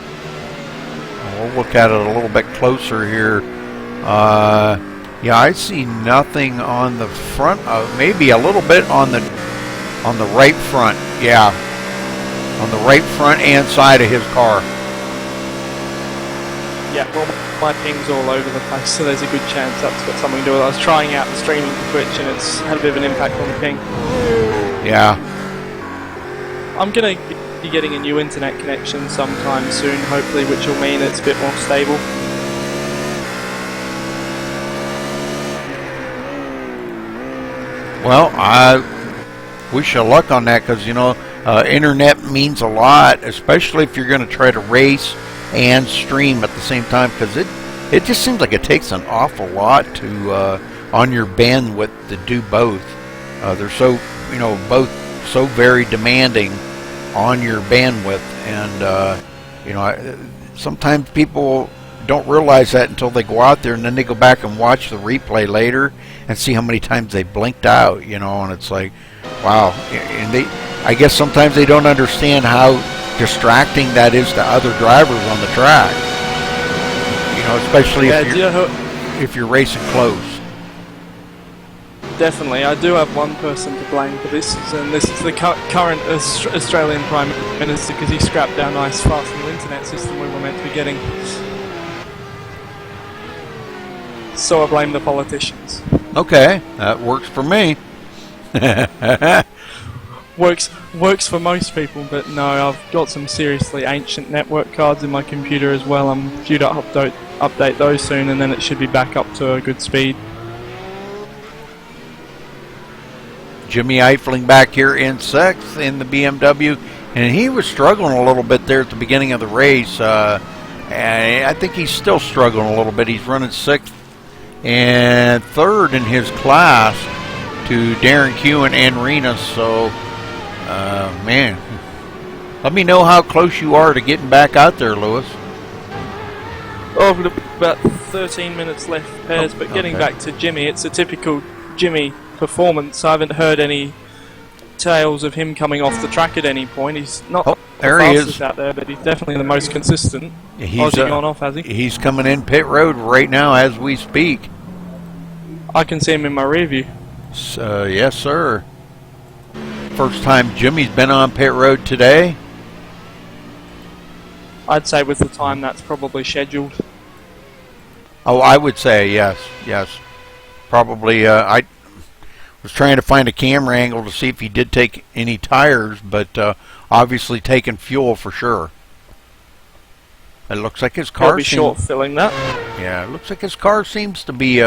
We'll look at it a little bit closer here. Yeah, I see nothing on the front. Maybe a little bit on the right front. Yeah, on the right front and side of his car. Yeah, well, my ping's all over the place, so there's a good chance that's got something to do with it. I was trying out the streaming to Twitch, and it's had a bit of an impact on the ping. Yeah. I'm going to be getting a new internet connection sometime soon, hopefully, which will mean it's a bit more stable. Well, I wish you luck on that, because, you know, internet means a lot, especially if you're going to try to race and stream at the same time, because it just seems like it takes an awful lot to on your bandwidth to do both. They're so, you know, both so very demanding on your bandwidth, and you know, sometimes people don't realize that until they go out there, and then they go back and watch the replay later and see how many times they blinked out, you know, and it's like, wow. And I guess sometimes they don't understand how distracting that is to other drivers on the track, you know, especially if you're racing close. Definitely, I do have one person to blame for this, and this is the current Australian Prime Minister, because he scrapped our nice fast new internet system we were meant to be getting. So I blame the politicians. Okay, that works for me. Works for most people, but no, I've got some seriously ancient network cards in my computer as well. I'm due to update those soon, and then it should be back up to a good speed. Jimmy Eifling back here in 6th in the BMW, and he was struggling a little bit there at the beginning of the race. And I think he's still struggling a little bit. He's running 6th and 3rd in his class to Darren Kewen and Renus. So, man, let me know how close you are to getting back out there, Lewis. Oh, I've got about 13 minutes left, Pairs, but getting okay. back to Jimmy, it's a typical Jimmy performance. I haven't heard any tales of him coming off the track at any point. He's not the fastest out there, but he's definitely the most consistent. He's gone off, has he? He's coming in pit road right now as we speak. I can see him in my rear view. Yes, sir. First time Jimmy's been on pit road today. I'd say with the time that's probably scheduled. Oh, I would say yes. Probably. I was trying to find a camera angle to see if he did take any tires, but obviously taking fuel for sure. It looks like his car. He'll be short filling that. Yeah, it looks like his car seems to be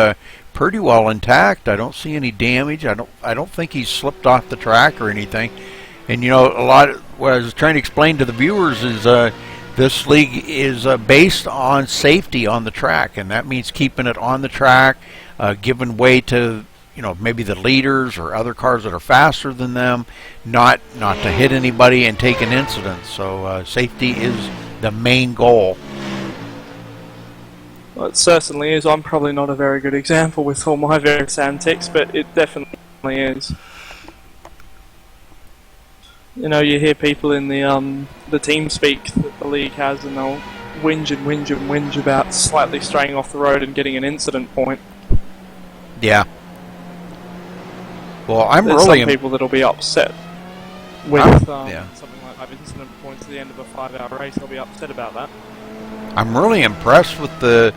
pretty well intact. I don't see any damage. I don't think he's slipped off the track or anything. And you know, what I was trying to explain to the viewers is this league is based on safety on the track, and that means keeping it on the track, giving way to, you know, maybe the leaders or other cars that are faster than them, not to hit anybody and take an incident. So safety is the main goal. Well, it certainly is. I'm probably not a very good example with all my various antics, but it definitely is. You know, you hear people in the team speak that the league has, and they'll whinge about slightly straying off the road and getting an incident point. Yeah. Well, There's some people that'll be upset with something like that, incident points at the end of a 5-hour race. They'll be upset about that. I'm really impressed with the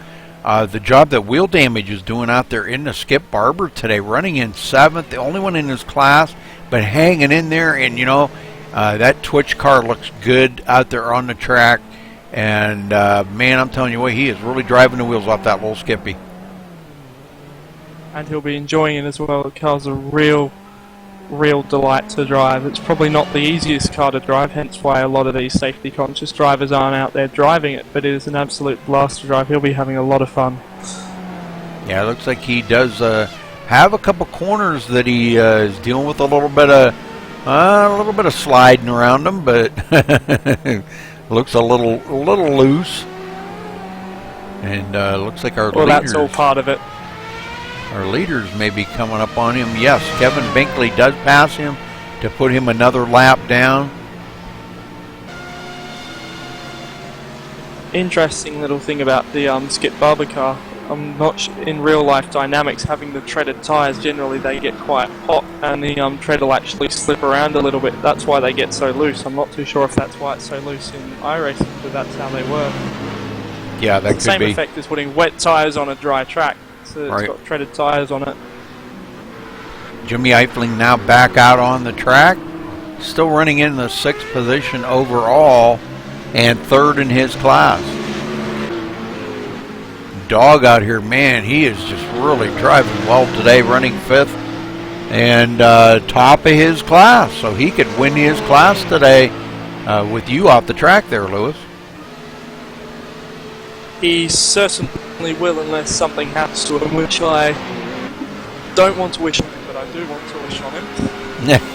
job that Wheel Damage is doing out there in the Skip Barber today, running in 7th, the only one in his class, but hanging in there. And you know, that Twitch car looks good out there on the track, and man, I'm telling you what, he is really driving the wheels off that little Skippy. And he'll be enjoying it as well. The car's a real delight to drive. It's probably not the easiest car to drive, hence why a lot of these safety conscious drivers aren't out there driving it, but it is an absolute blast to drive. He'll be having a lot of fun. Yeah, it looks like he does have a couple corners that he is dealing with a little bit of sliding around them, but looks a little loose. And looks like our leaders. That's all part of it. Our leaders may be coming up on him. Yes, Kevin Binkley does pass him to put him another lap down. Interesting little thing about the Skip Barber car. I'm not in real life dynamics, having the treaded tyres, generally they get quite hot and the tread will actually slip around a little bit. That's why they get so loose. I'm not too sure if that's why it's so loose in iRacing, but that's how they work. Yeah, that could be. The same effect as putting wet tyres on a dry track. So it's got treaded tyres on it. Jimmy Eifling now back out on the track. Still running in the 6th position overall and 3rd in his class. Dog out here, man, he is just really driving well today, running 5th and top of his class. So he could win his class today with you off the track there, Lewis. He certainly will, unless something happens to him, which I don't want to wish on him, but I do want to wish on him.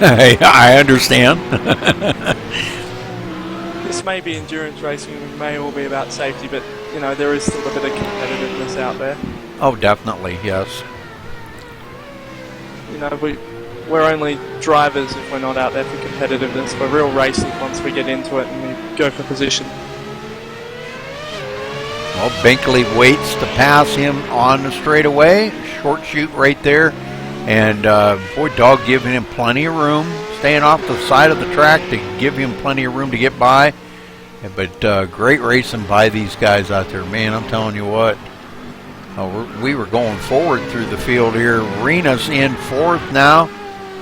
I understand. This may be endurance racing, it may all be about safety, but you know, there is still a bit of competitiveness out there. Oh, definitely, yes. You know, we're only drivers if we're not out there for competitiveness. We're real racers once we get into it and we go for position. Well, Binkley waits to pass him on the straightaway. Short shoot right there. And, boy, Dog giving him plenty of room. Staying off the side of the track to give him plenty of room to get by. But great racing by these guys out there. Man, I'm telling you what. We were going forward through the field here. Rena's in fourth now,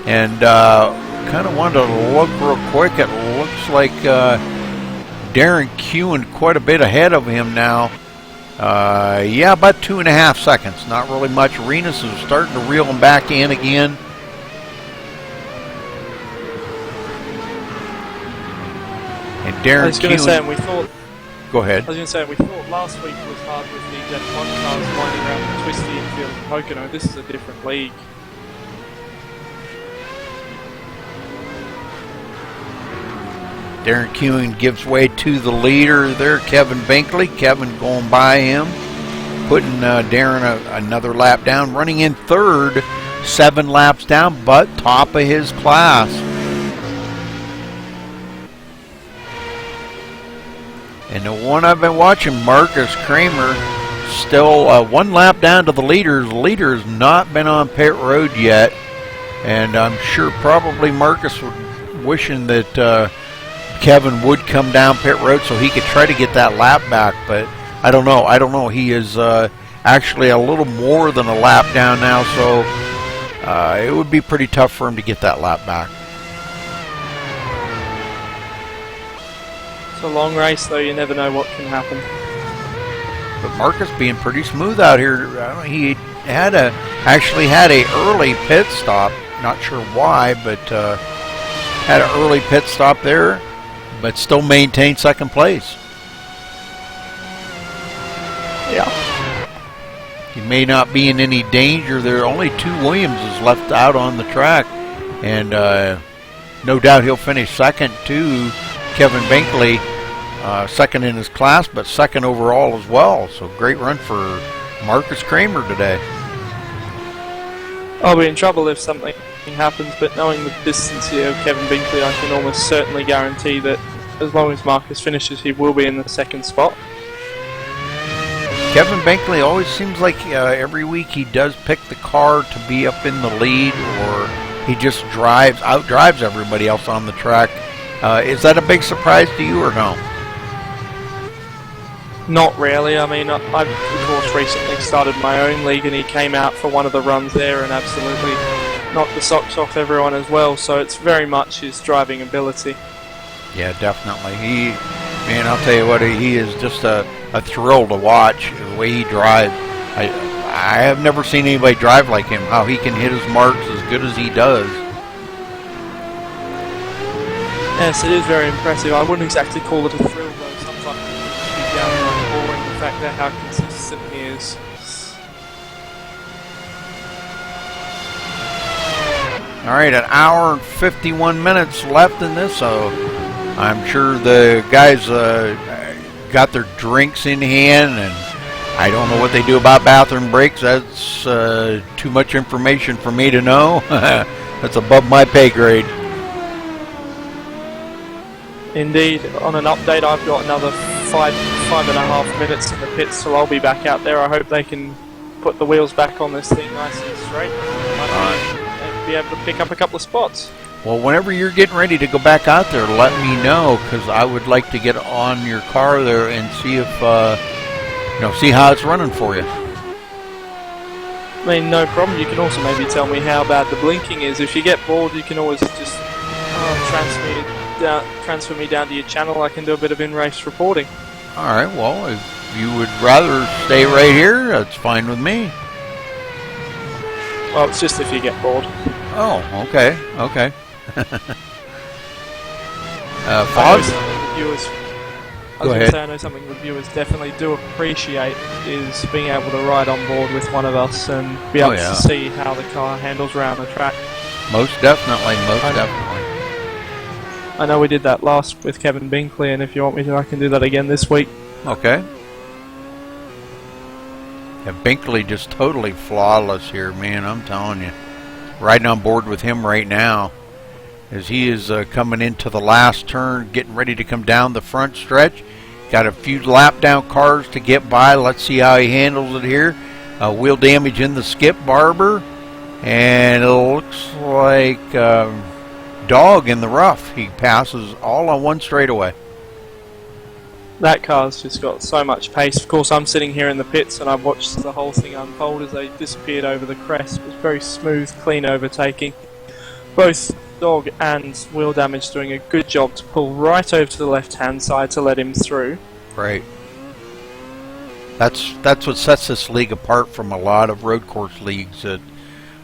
and kind of wanted to look real quick. It looks like Darren Kewen quite a bit ahead of him now. Yeah, about 2.5 seconds. Not really much. Rena's is starting to reel him back in again. And Darren I was going to Kewen, say, and we thought. Go ahead. I was going to say, we thought last week was hard with the Jet 1 cars winding around the twisty infield in Pocono. This is a different league. Darren Kewen gives way to the leader there, Kevin Binkley. Kevin going by him, putting Darren another lap down, running in third, 7 laps down, but top of his class. And the one I've been watching, Marcus Kramer, still 1 lap down to the leader. The leader has not been on pit road yet, and I'm sure probably Marcus was wishing that Kevin would come down pit road so he could try to get that lap back, but I don't know. He is actually a little more than a lap down now, so it would be pretty tough for him to get that lap back. It's a long race, though. You never know what can happen. But Marcus being pretty smooth out here. He actually had a early pit stop. Not sure why, but had an early pit stop there, but still maintained second place. Yeah. He may not be in any danger. There are only 2 Williamses left out on the track, and no doubt he'll finish second to Kevin Binkley, second in his class, but second overall as well. So great run for Marcus Kramer today. I'll be in trouble if something happens, but knowing the distance here of Kevin Binkley, I can almost certainly guarantee that as long as Marcus finishes, he will be in the second spot. Kevin Binkley always seems like every week he does pick the car to be up in the lead, or he just outdrives everybody else on the track. Is that a big surprise to you or no? Not really. I mean, I've of course recently started my own league, and he came out for one of the runs there and absolutely knocked the socks off everyone as well. So it's very much his driving ability. Yeah, definitely. I'll tell you what, he is just a thrill to watch the way he drives. I have never seen anybody drive like him. How he can hit his marks as good as he does. Yes, it is very impressive. I wouldn't exactly call it a thrill, though. Sometimes it can be downright boring, the fact that how consistent he is. All right, 1 hour and 51 minutes left in this, so I'm sure the guys got their drinks in hand, and I don't know what they do about bathroom breaks. That's too much information for me to know. That's above my pay grade. Indeed, on an update, I've got another 5.5 minutes in the pits, so I'll be back out there. I hope they can put the wheels back on this thing nice and straight, and be able to pick up a couple of spots. Well, whenever you're getting ready to go back out there, let me know, because I would like to get on your car there and see if, see how it's running for you. I mean, no problem. You can also maybe tell me how bad the blinking is. If you get bored, you can always just transfer me down to your channel. I can do a bit of in-race reporting. All right, well, if you would rather stay right here, that's fine with me. Well, it's just if you get bored. Oh, okay. Foz? Go ahead. I know something the viewers definitely do appreciate is being able to ride on board with one of us and be able to see how the car handles around the track. Most definitely. I know we did that last with Kevin Binkley, and if you want me to, I can do that again this week. Okay. Yeah, Binkley just totally flawless here, man, I'm telling you. Riding on board with him right now as he is coming into the last turn, getting ready to come down the front stretch. Got a few lap down cars to get by. Let's see how he handles it here. Wheel damage in the skip barber, and it looks like dog in the rough. He passes all on one straightaway. That car's just got so much pace. Of course, I'm sitting here in the pits and I've watched the whole thing unfold as they disappeared over the crest. It was very smooth, clean overtaking. Both dog and wheel damage doing a good job to pull right over to the left-hand side to let him through. Right. That's what sets this league apart from a lot of road course leagues. That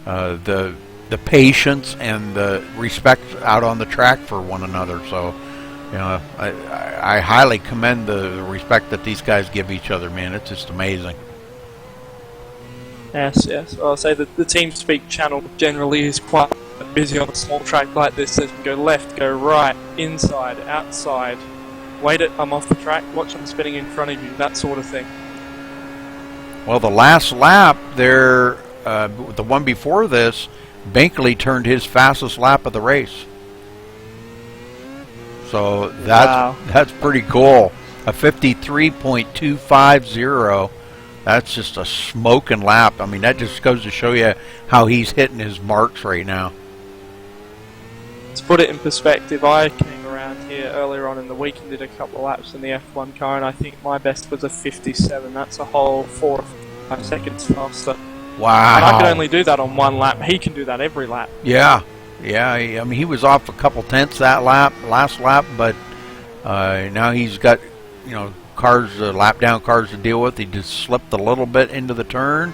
the patience and the respect out on the track for one another. So, you know, I highly commend the respect that these guys give each other, man. It's just amazing. Yes, yes. Well, I'll say that the TeamSpeak channel generally is quite busy on a small track like this. So you can go left, go right, inside, outside. Wait it, I'm off the track, watch them spinning in front of you, that sort of thing. Well, the last lap there, the one before this, Binkley turned his fastest lap of the race. So that's pretty cool. A 53.250. That's just a smoking lap. I mean, that just goes to show you how he's hitting his marks right now. To put it in perspective, I came around here earlier on in the week and did a couple of laps in the F1 car, and I think my best was a 57. That's a whole 4 or 5 seconds faster. Wow. And I can only do that on one lap. He can do that every lap. Yeah. Yeah, I mean, he was off a couple tenths that last lap, but now he's got, you know, lap down cars to deal with. He just slipped a little bit into the turn,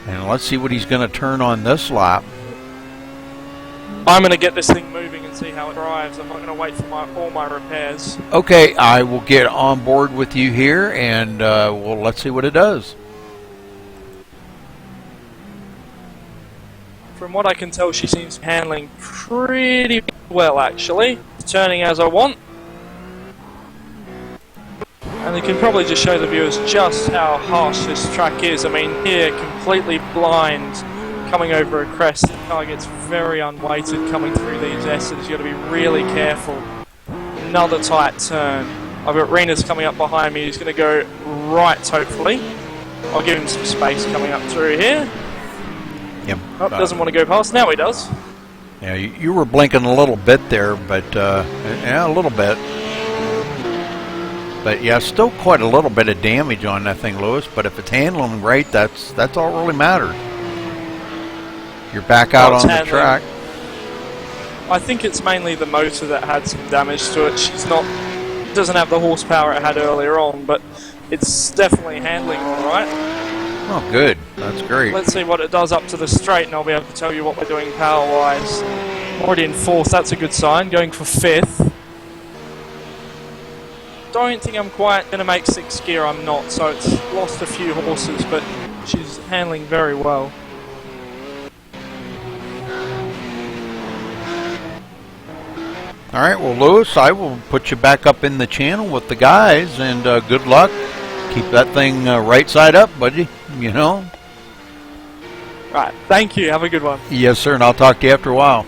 and let's see what he's going to turn on this lap. I'm going to get this thing moving and see how it drives. I'm not going to wait for all my repairs. Okay, I will get on board with you here, and well, let's see what it does. From what I can tell, she seems to be handling pretty well, actually. Turning as I want. And you can probably just show the viewers just how harsh this track is. I mean, here, completely blind, coming over a crest. The car gets very unweighted coming through these S's. You've got to be really careful. Another tight turn. I've got Renas coming up behind me. He's going to go right, hopefully. I'll give him some space coming up through here. Yep. Oh, doesn't want to go past. Now he does. Yeah, you were blinking a little bit there, but yeah, a little bit. But yeah, still quite a little bit of damage on that thing, Lewis. But if it's handling right, that's all really matters. You're back out on the track. I think it's mainly the motor that had some damage to it. Doesn't have the horsepower it had earlier on, but it's definitely handling all right. Oh, good. That's great. Let's see what it does up to the straight, and I'll be able to tell you what we're doing power-wise. Already in 4th, that's a good sign. Going for 5th. Don't think I'm quite going to make 6th gear, I'm not, so it's lost a few horses, but she's handling very well. Alright, well, Lewis, I will put you back up in the channel with the guys, and good luck. Keep that thing right side up, buddy, you know. Right, thank you. Have a good one. Yes, sir, and I'll talk to you after a while.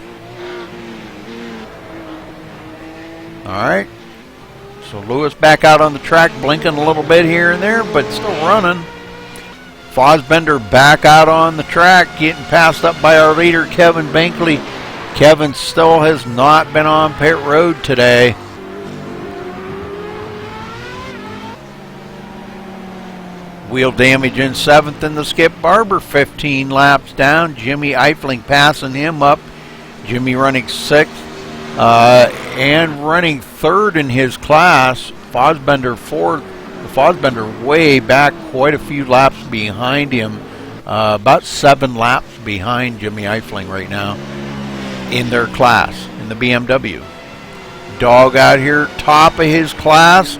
Alright. So Lewis back out on the track, blinking a little bit here and there, but still running. Fosbender back out on the track, getting passed up by our leader, Kevin Binkley. Kevin still has not been on pit road today. Wheel damage in 7th in the Skip Barber, 15 laps down. Jimmy Eifling passing him up. Jimmy running 6th and running 3rd in his class. Fosbender 4th. Fosbender way back, quite a few laps behind him. About 7 laps behind Jimmy Eifling right now in their class, in the BMW. Dog out here, top of his class.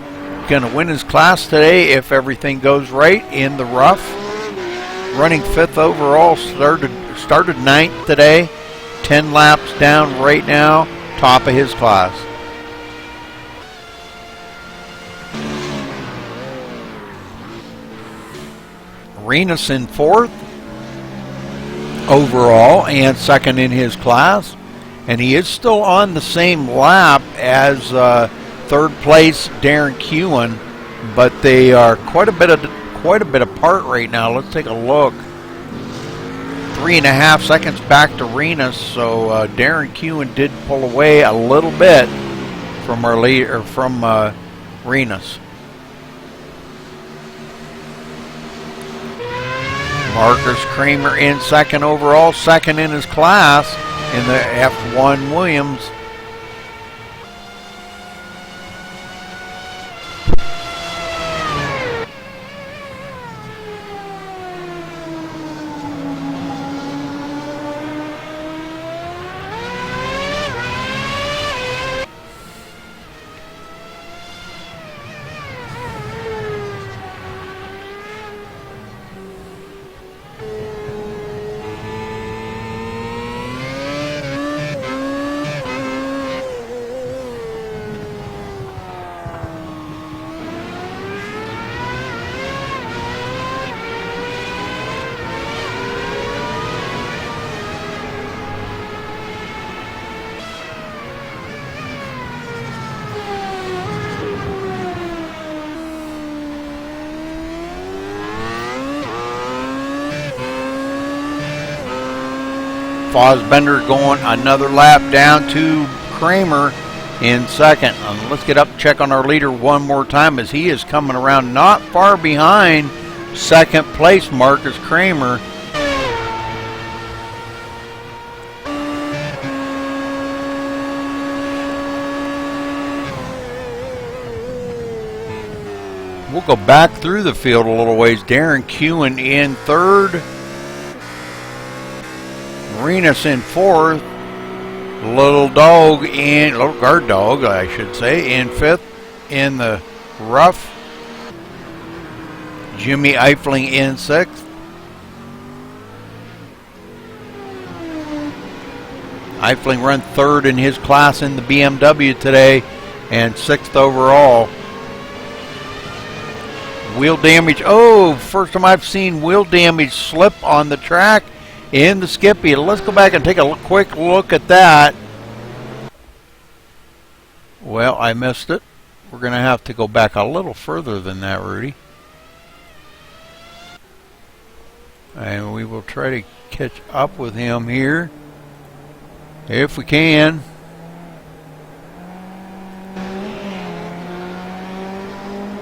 Going to win his class today if everything goes right in the rough. Running 5th overall, started 9th today. 10 laps down right now, top of his class. Renas in 4th overall and 2nd in his class, and he is still on the same lap as 3rd place Darren Kewen, but they are quite a bit apart right now. Let's take a look. 3.5 seconds back to Renas, so Darren Kewen did pull away a little bit from our leader, from Renas. Marcus Kramer in second overall, second in his class in the F1 Williams. Fosbender going another lap down to Kramer in second. Let's get up and check on our leader one more time as he is coming around not far behind second place Marcus Kramer. We'll go back through the field a little ways. Darren Kewen in third. Renus in fourth. Little guard dog, I should say, in fifth in the rough. Jimmy Eifling in sixth. Eifling run third in his class in the BMW today and sixth overall. Wheel damage. Oh, first time I've seen wheel damage slip on the track in the Skippy. Let's go back and take a quick look at that. Well, I missed it. We're going to have to go back a little further than that, Rudy. And we will try to catch up with him here, if we can.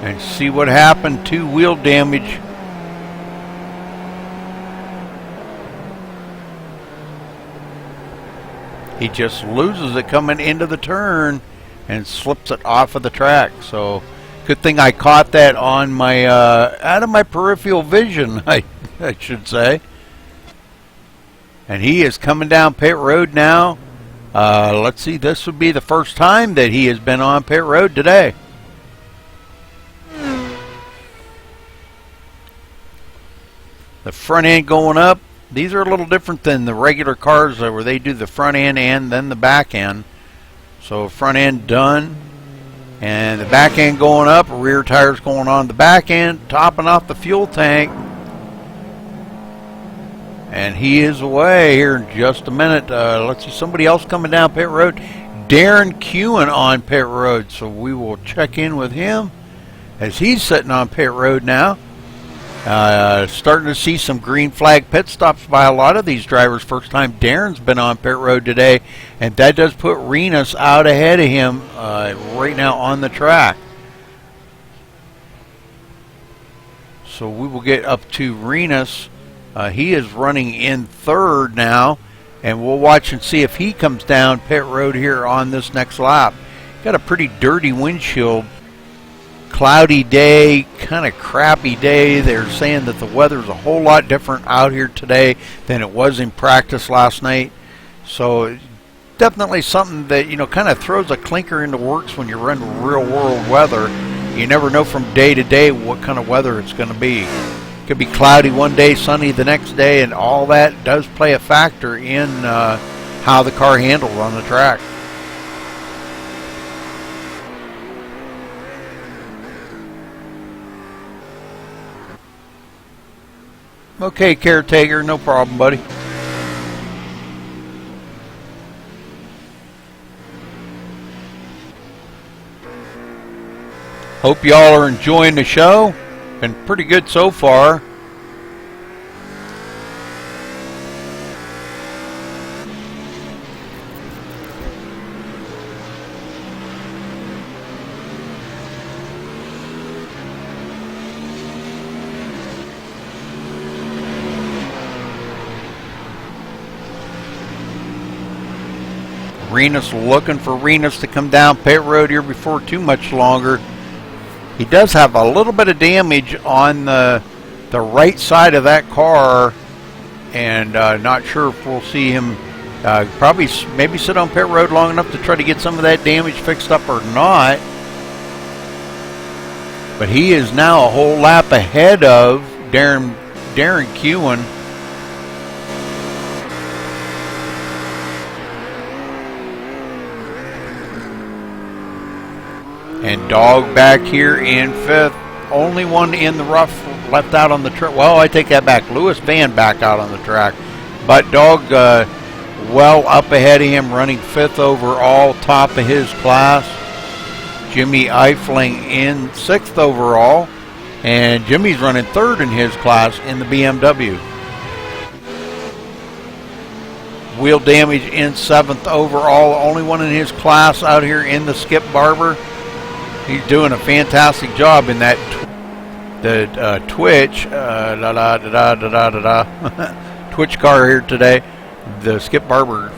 And see what happened to wheel damage. He just loses it coming into the turn and slips it off of the track. So good thing I caught that on my out of my peripheral vision, I should say. And he is coming down pit road now. Let's see, this would be the first time that he has been on pit road today. The front end going up. These are a little different than the regular cars where they do the front end and then the back end. So front end done. And the back end going up. Rear tires going on the back end. Topping off the fuel tank. And he is away here in just a minute. Let's see, somebody else coming down pit road. Darren Kewen on pit road. So we will check in with him as he's sitting on pit road now. Starting to see some green flag pit stops by a lot of these drivers. First time Darren's been on pit road today, and that does put Renus out ahead of him right now on the track. So we will get up to Renus. He is running in third now, and we'll watch and see if he comes down pit road here on this next lap. Got a pretty dirty windshield. Cloudy day, kind of crappy day. They're saying that the weather's a whole lot different out here today than it was in practice last night. So definitely something that, you know, kind of throws a clinker into works when you run real world weather. You never know from day to day what kind of weather it's going to be. It could be cloudy one day, sunny the next day, and all that does play a factor in how the car handles on the track. Okay, caretaker, no problem, buddy. Hope y'all are enjoying the show. Been pretty good so far. Renus looking for Renus to come down pit road here before too much longer. He does have a little bit of damage on the right side of that car, and not sure if we'll see him probably maybe sit on pit road long enough to try to get some of that damage fixed up or not. But he is now a whole lap ahead of Darren Kewen. And Dog back here in 5th. Only one in the rough left out on the track. Well, I take that back. Lewis Van back out on the track. But Dog well up ahead of him, running 5th overall, top of his class. Jimmy Eifling in 6th overall. And Jimmy's running 3rd in his class in the BMW. Wheel Damage in 7th overall. Only one in his class out here in the Skip Barber. He's doing a fantastic job in that Twitch Twitch car here today. The Skip Barber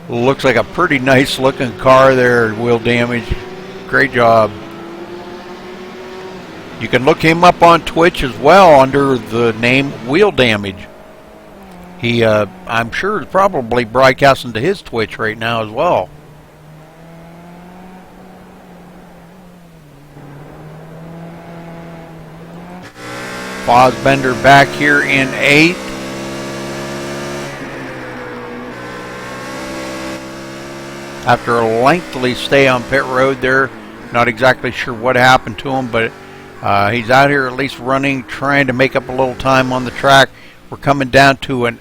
looks like a pretty nice looking car there. Wheel Damage, great job. You can look him up on Twitch as well under the name Wheel Damage. He I'm sure is probably broadcasting to his Twitch right now as well. Fosbender back here in 8th. After a lengthy stay on pit road there, not exactly sure what happened to him, but he's out here at least running, trying to make up a little time on the track. We're coming down to an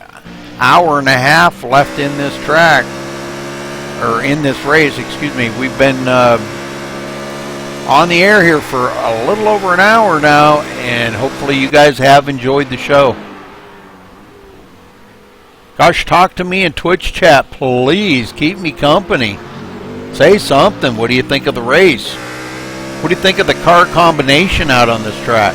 hour and a half left in this track, or in this race, excuse me. We've been on the air here for a little over an hour now, and hopefully you guys have enjoyed the show. Gosh, talk to me in Twitch chat, please. Keep me company. Say something. What do you think of the race? What do you think of the car combination out on this track?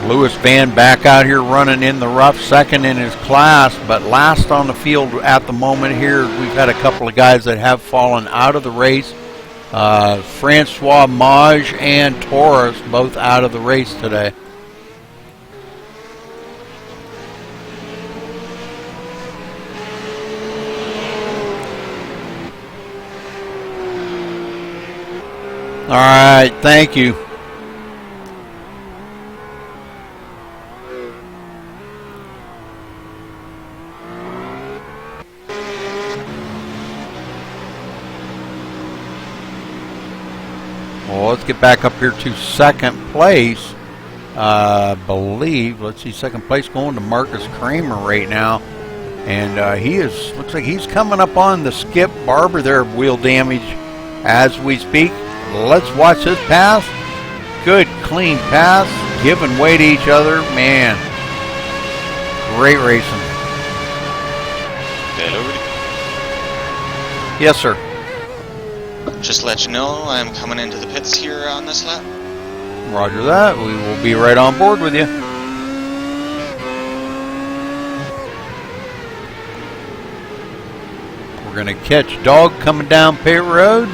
Lewis Van back out here running in the rough, 2nd in his class, but last on the field at the moment here. We've had a couple of guys that have fallen out of the race. Francois Mage and Taurus both out of the race today. All right, thank you. Well, let's get back up here to 2nd place. Believe, let's see, 2nd place going to Marcus Kramer right now. And he looks like he's coming up on the Skip Barber there, Wheel Damage, as we speak. Let's watch this pass. Good, clean pass, giving way to each other. Man, great racing. Hello, Rudy. Yes, sir. Just to let you know, I'm coming into the pits here on this lap. Roger that. We will be right on board with you. We're going to catch Dog coming down pit road.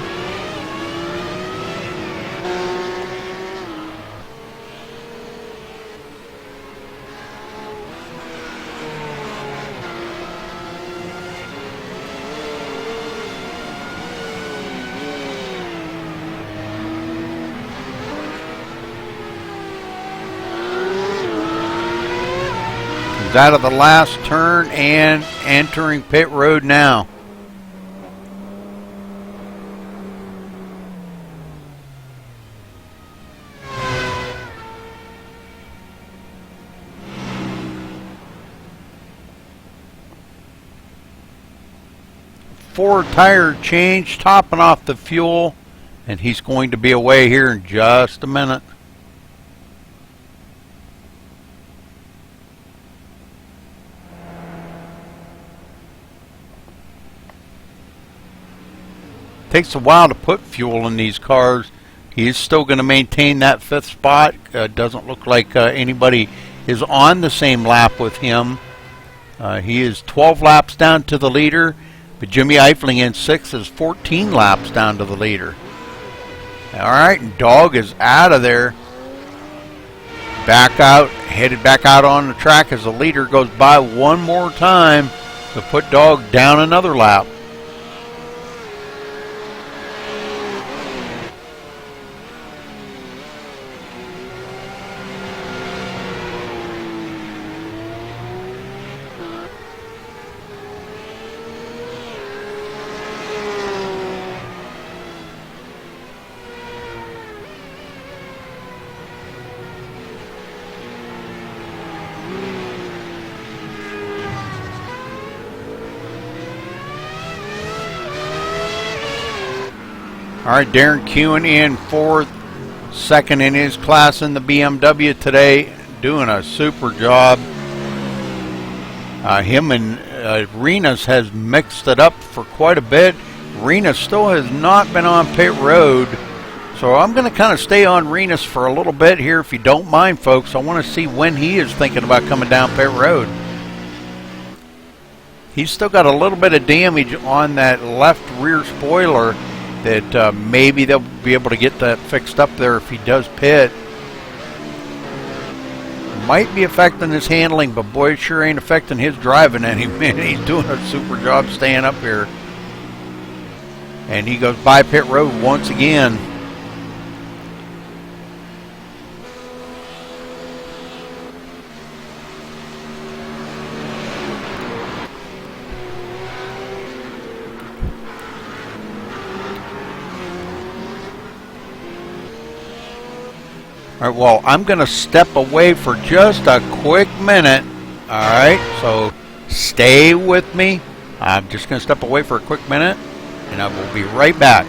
Out of the last turn and entering pit road now. Ford tire change, topping off the fuel, and he's going to be away here in just a minute. Takes a while to put fuel in these cars. He's still going to maintain that 5th spot. Doesn't look like anybody is on the same lap with him. He is 12 laps down to the leader, but Jimmy Eifling in 6th is 14 laps down to the leader. All right, and Dog is out of there. Back out, headed back out on the track as the leader goes by one more time to put Dog down another lap. All right, Darren Kewen in 4th, 2nd in his class in the BMW today, doing a super job. Him and Renas has mixed it up for quite a bit. Renas still has not been on pit road, so I'm going to kind of stay on Renas for a little bit here, if you don't mind, folks. I want to see when he is thinking about coming down pit road. He's still got a little bit of damage on that left rear spoiler that maybe they'll be able to get that fixed up there if he does pit. Might be affecting his handling, but boy, it sure ain't affecting his driving any, man. He's doing a super job staying up here. And he goes by pit road once again. All right, well, I'm going to step away for just a quick minute. All right, so stay with me. I'm just going to step away for a quick minute, and I will be right back.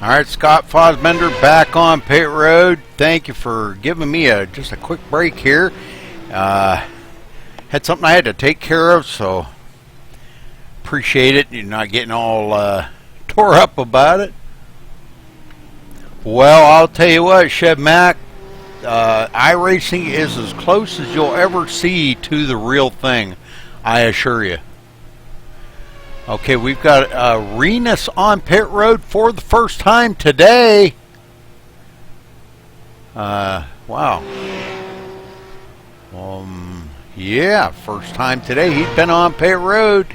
All right, Scott Fosbender back on pit road. Thank you for giving me just a quick break here. Had something I had to take care of, so appreciate it. You're not getting all tore up about it. Well, I'll tell you what, Chev Mac, iRacing is as close as you'll ever see to the real thing, I assure you. Okay, we've got Renus on pit road for the first time today. Wow. Yeah, first time today. He's been on pit road,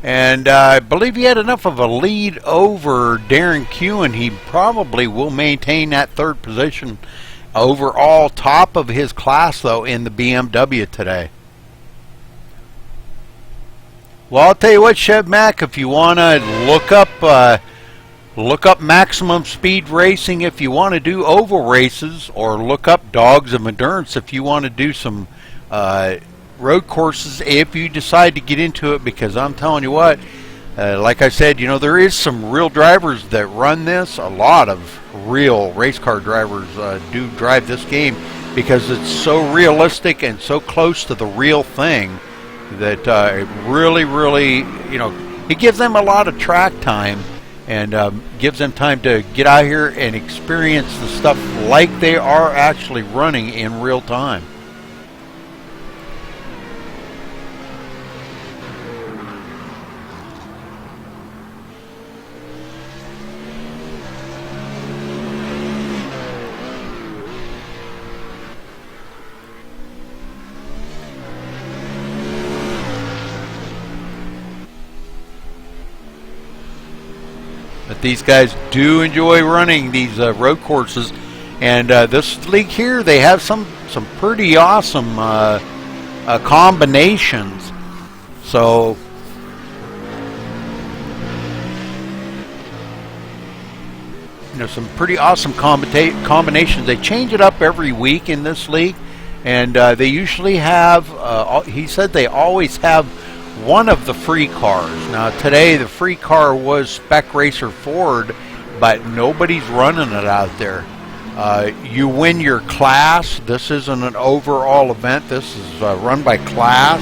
and I believe he had enough of a lead over Darren Kewen. He probably will maintain that third position overall, top of his class, though, in the BMW today. Well, I'll tell you what, Chev Mac, if you want to look up Maximum Speed Racing if you want to do oval races, or look up Dogs of Endurance if you want to do some road courses if you decide to get into it, because I'm telling you what, like I said, you know, there is some real drivers that run this. A lot of real race car drivers do drive this game because it's so realistic and so close to the real thing that it really, you know, it gives them a lot of track time and gives them time to get out here and experience the stuff like they are actually running in real time. But these guys do enjoy running these road courses, and this league here, they have some pretty awesome combinations. So you know, some pretty awesome combinations. They change it up every week in this league, and they usually have. He said they always have one of the free cars. Now today the free car was Spec Racer Ford, but nobody's running it out there. You win your class. This isn't an overall event. This is run by class.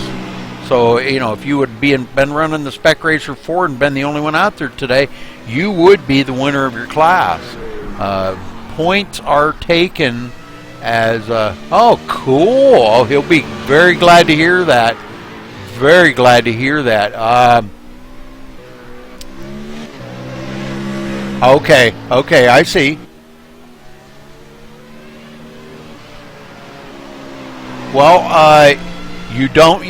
So you know, if you would been running the Spec Racer Ford and been the only one out there today, you would be the winner of your class. Points are taken as oh, cool. Oh, he'll be very glad to hear that. Very glad to hear that. Okay, I see. Well, you don't,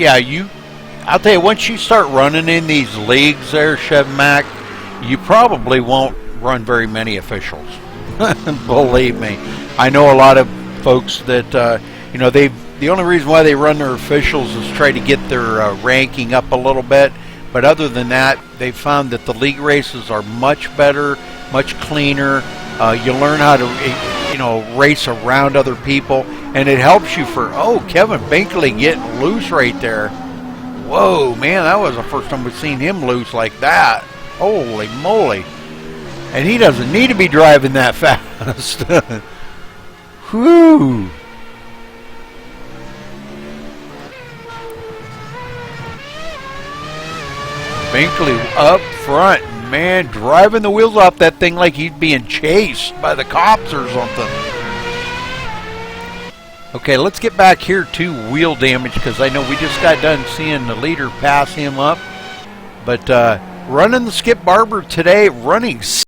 I'll tell you, once you start running in these leagues there, Chev Mac, you probably won't run very many officials. Believe me. I know a lot of folks that, you know, the only reason why they run their officials is try to get their ranking up a little bit. But other than that, they found that the league races are much better, much cleaner. You learn how to, you know, race around other people, and it helps you for, oh, Kevin Binkley getting loose right there. Whoa, man, that was the first time we've seen him loose like that. Holy moly. And he doesn't need to be driving that fast. Whew. Binkley up front, man, driving the wheels off that thing like he's being chased by the cops or something. Okay, let's get back here to wheel damage, because I know we just got done seeing the leader pass him up. But running the Skip Barber today, running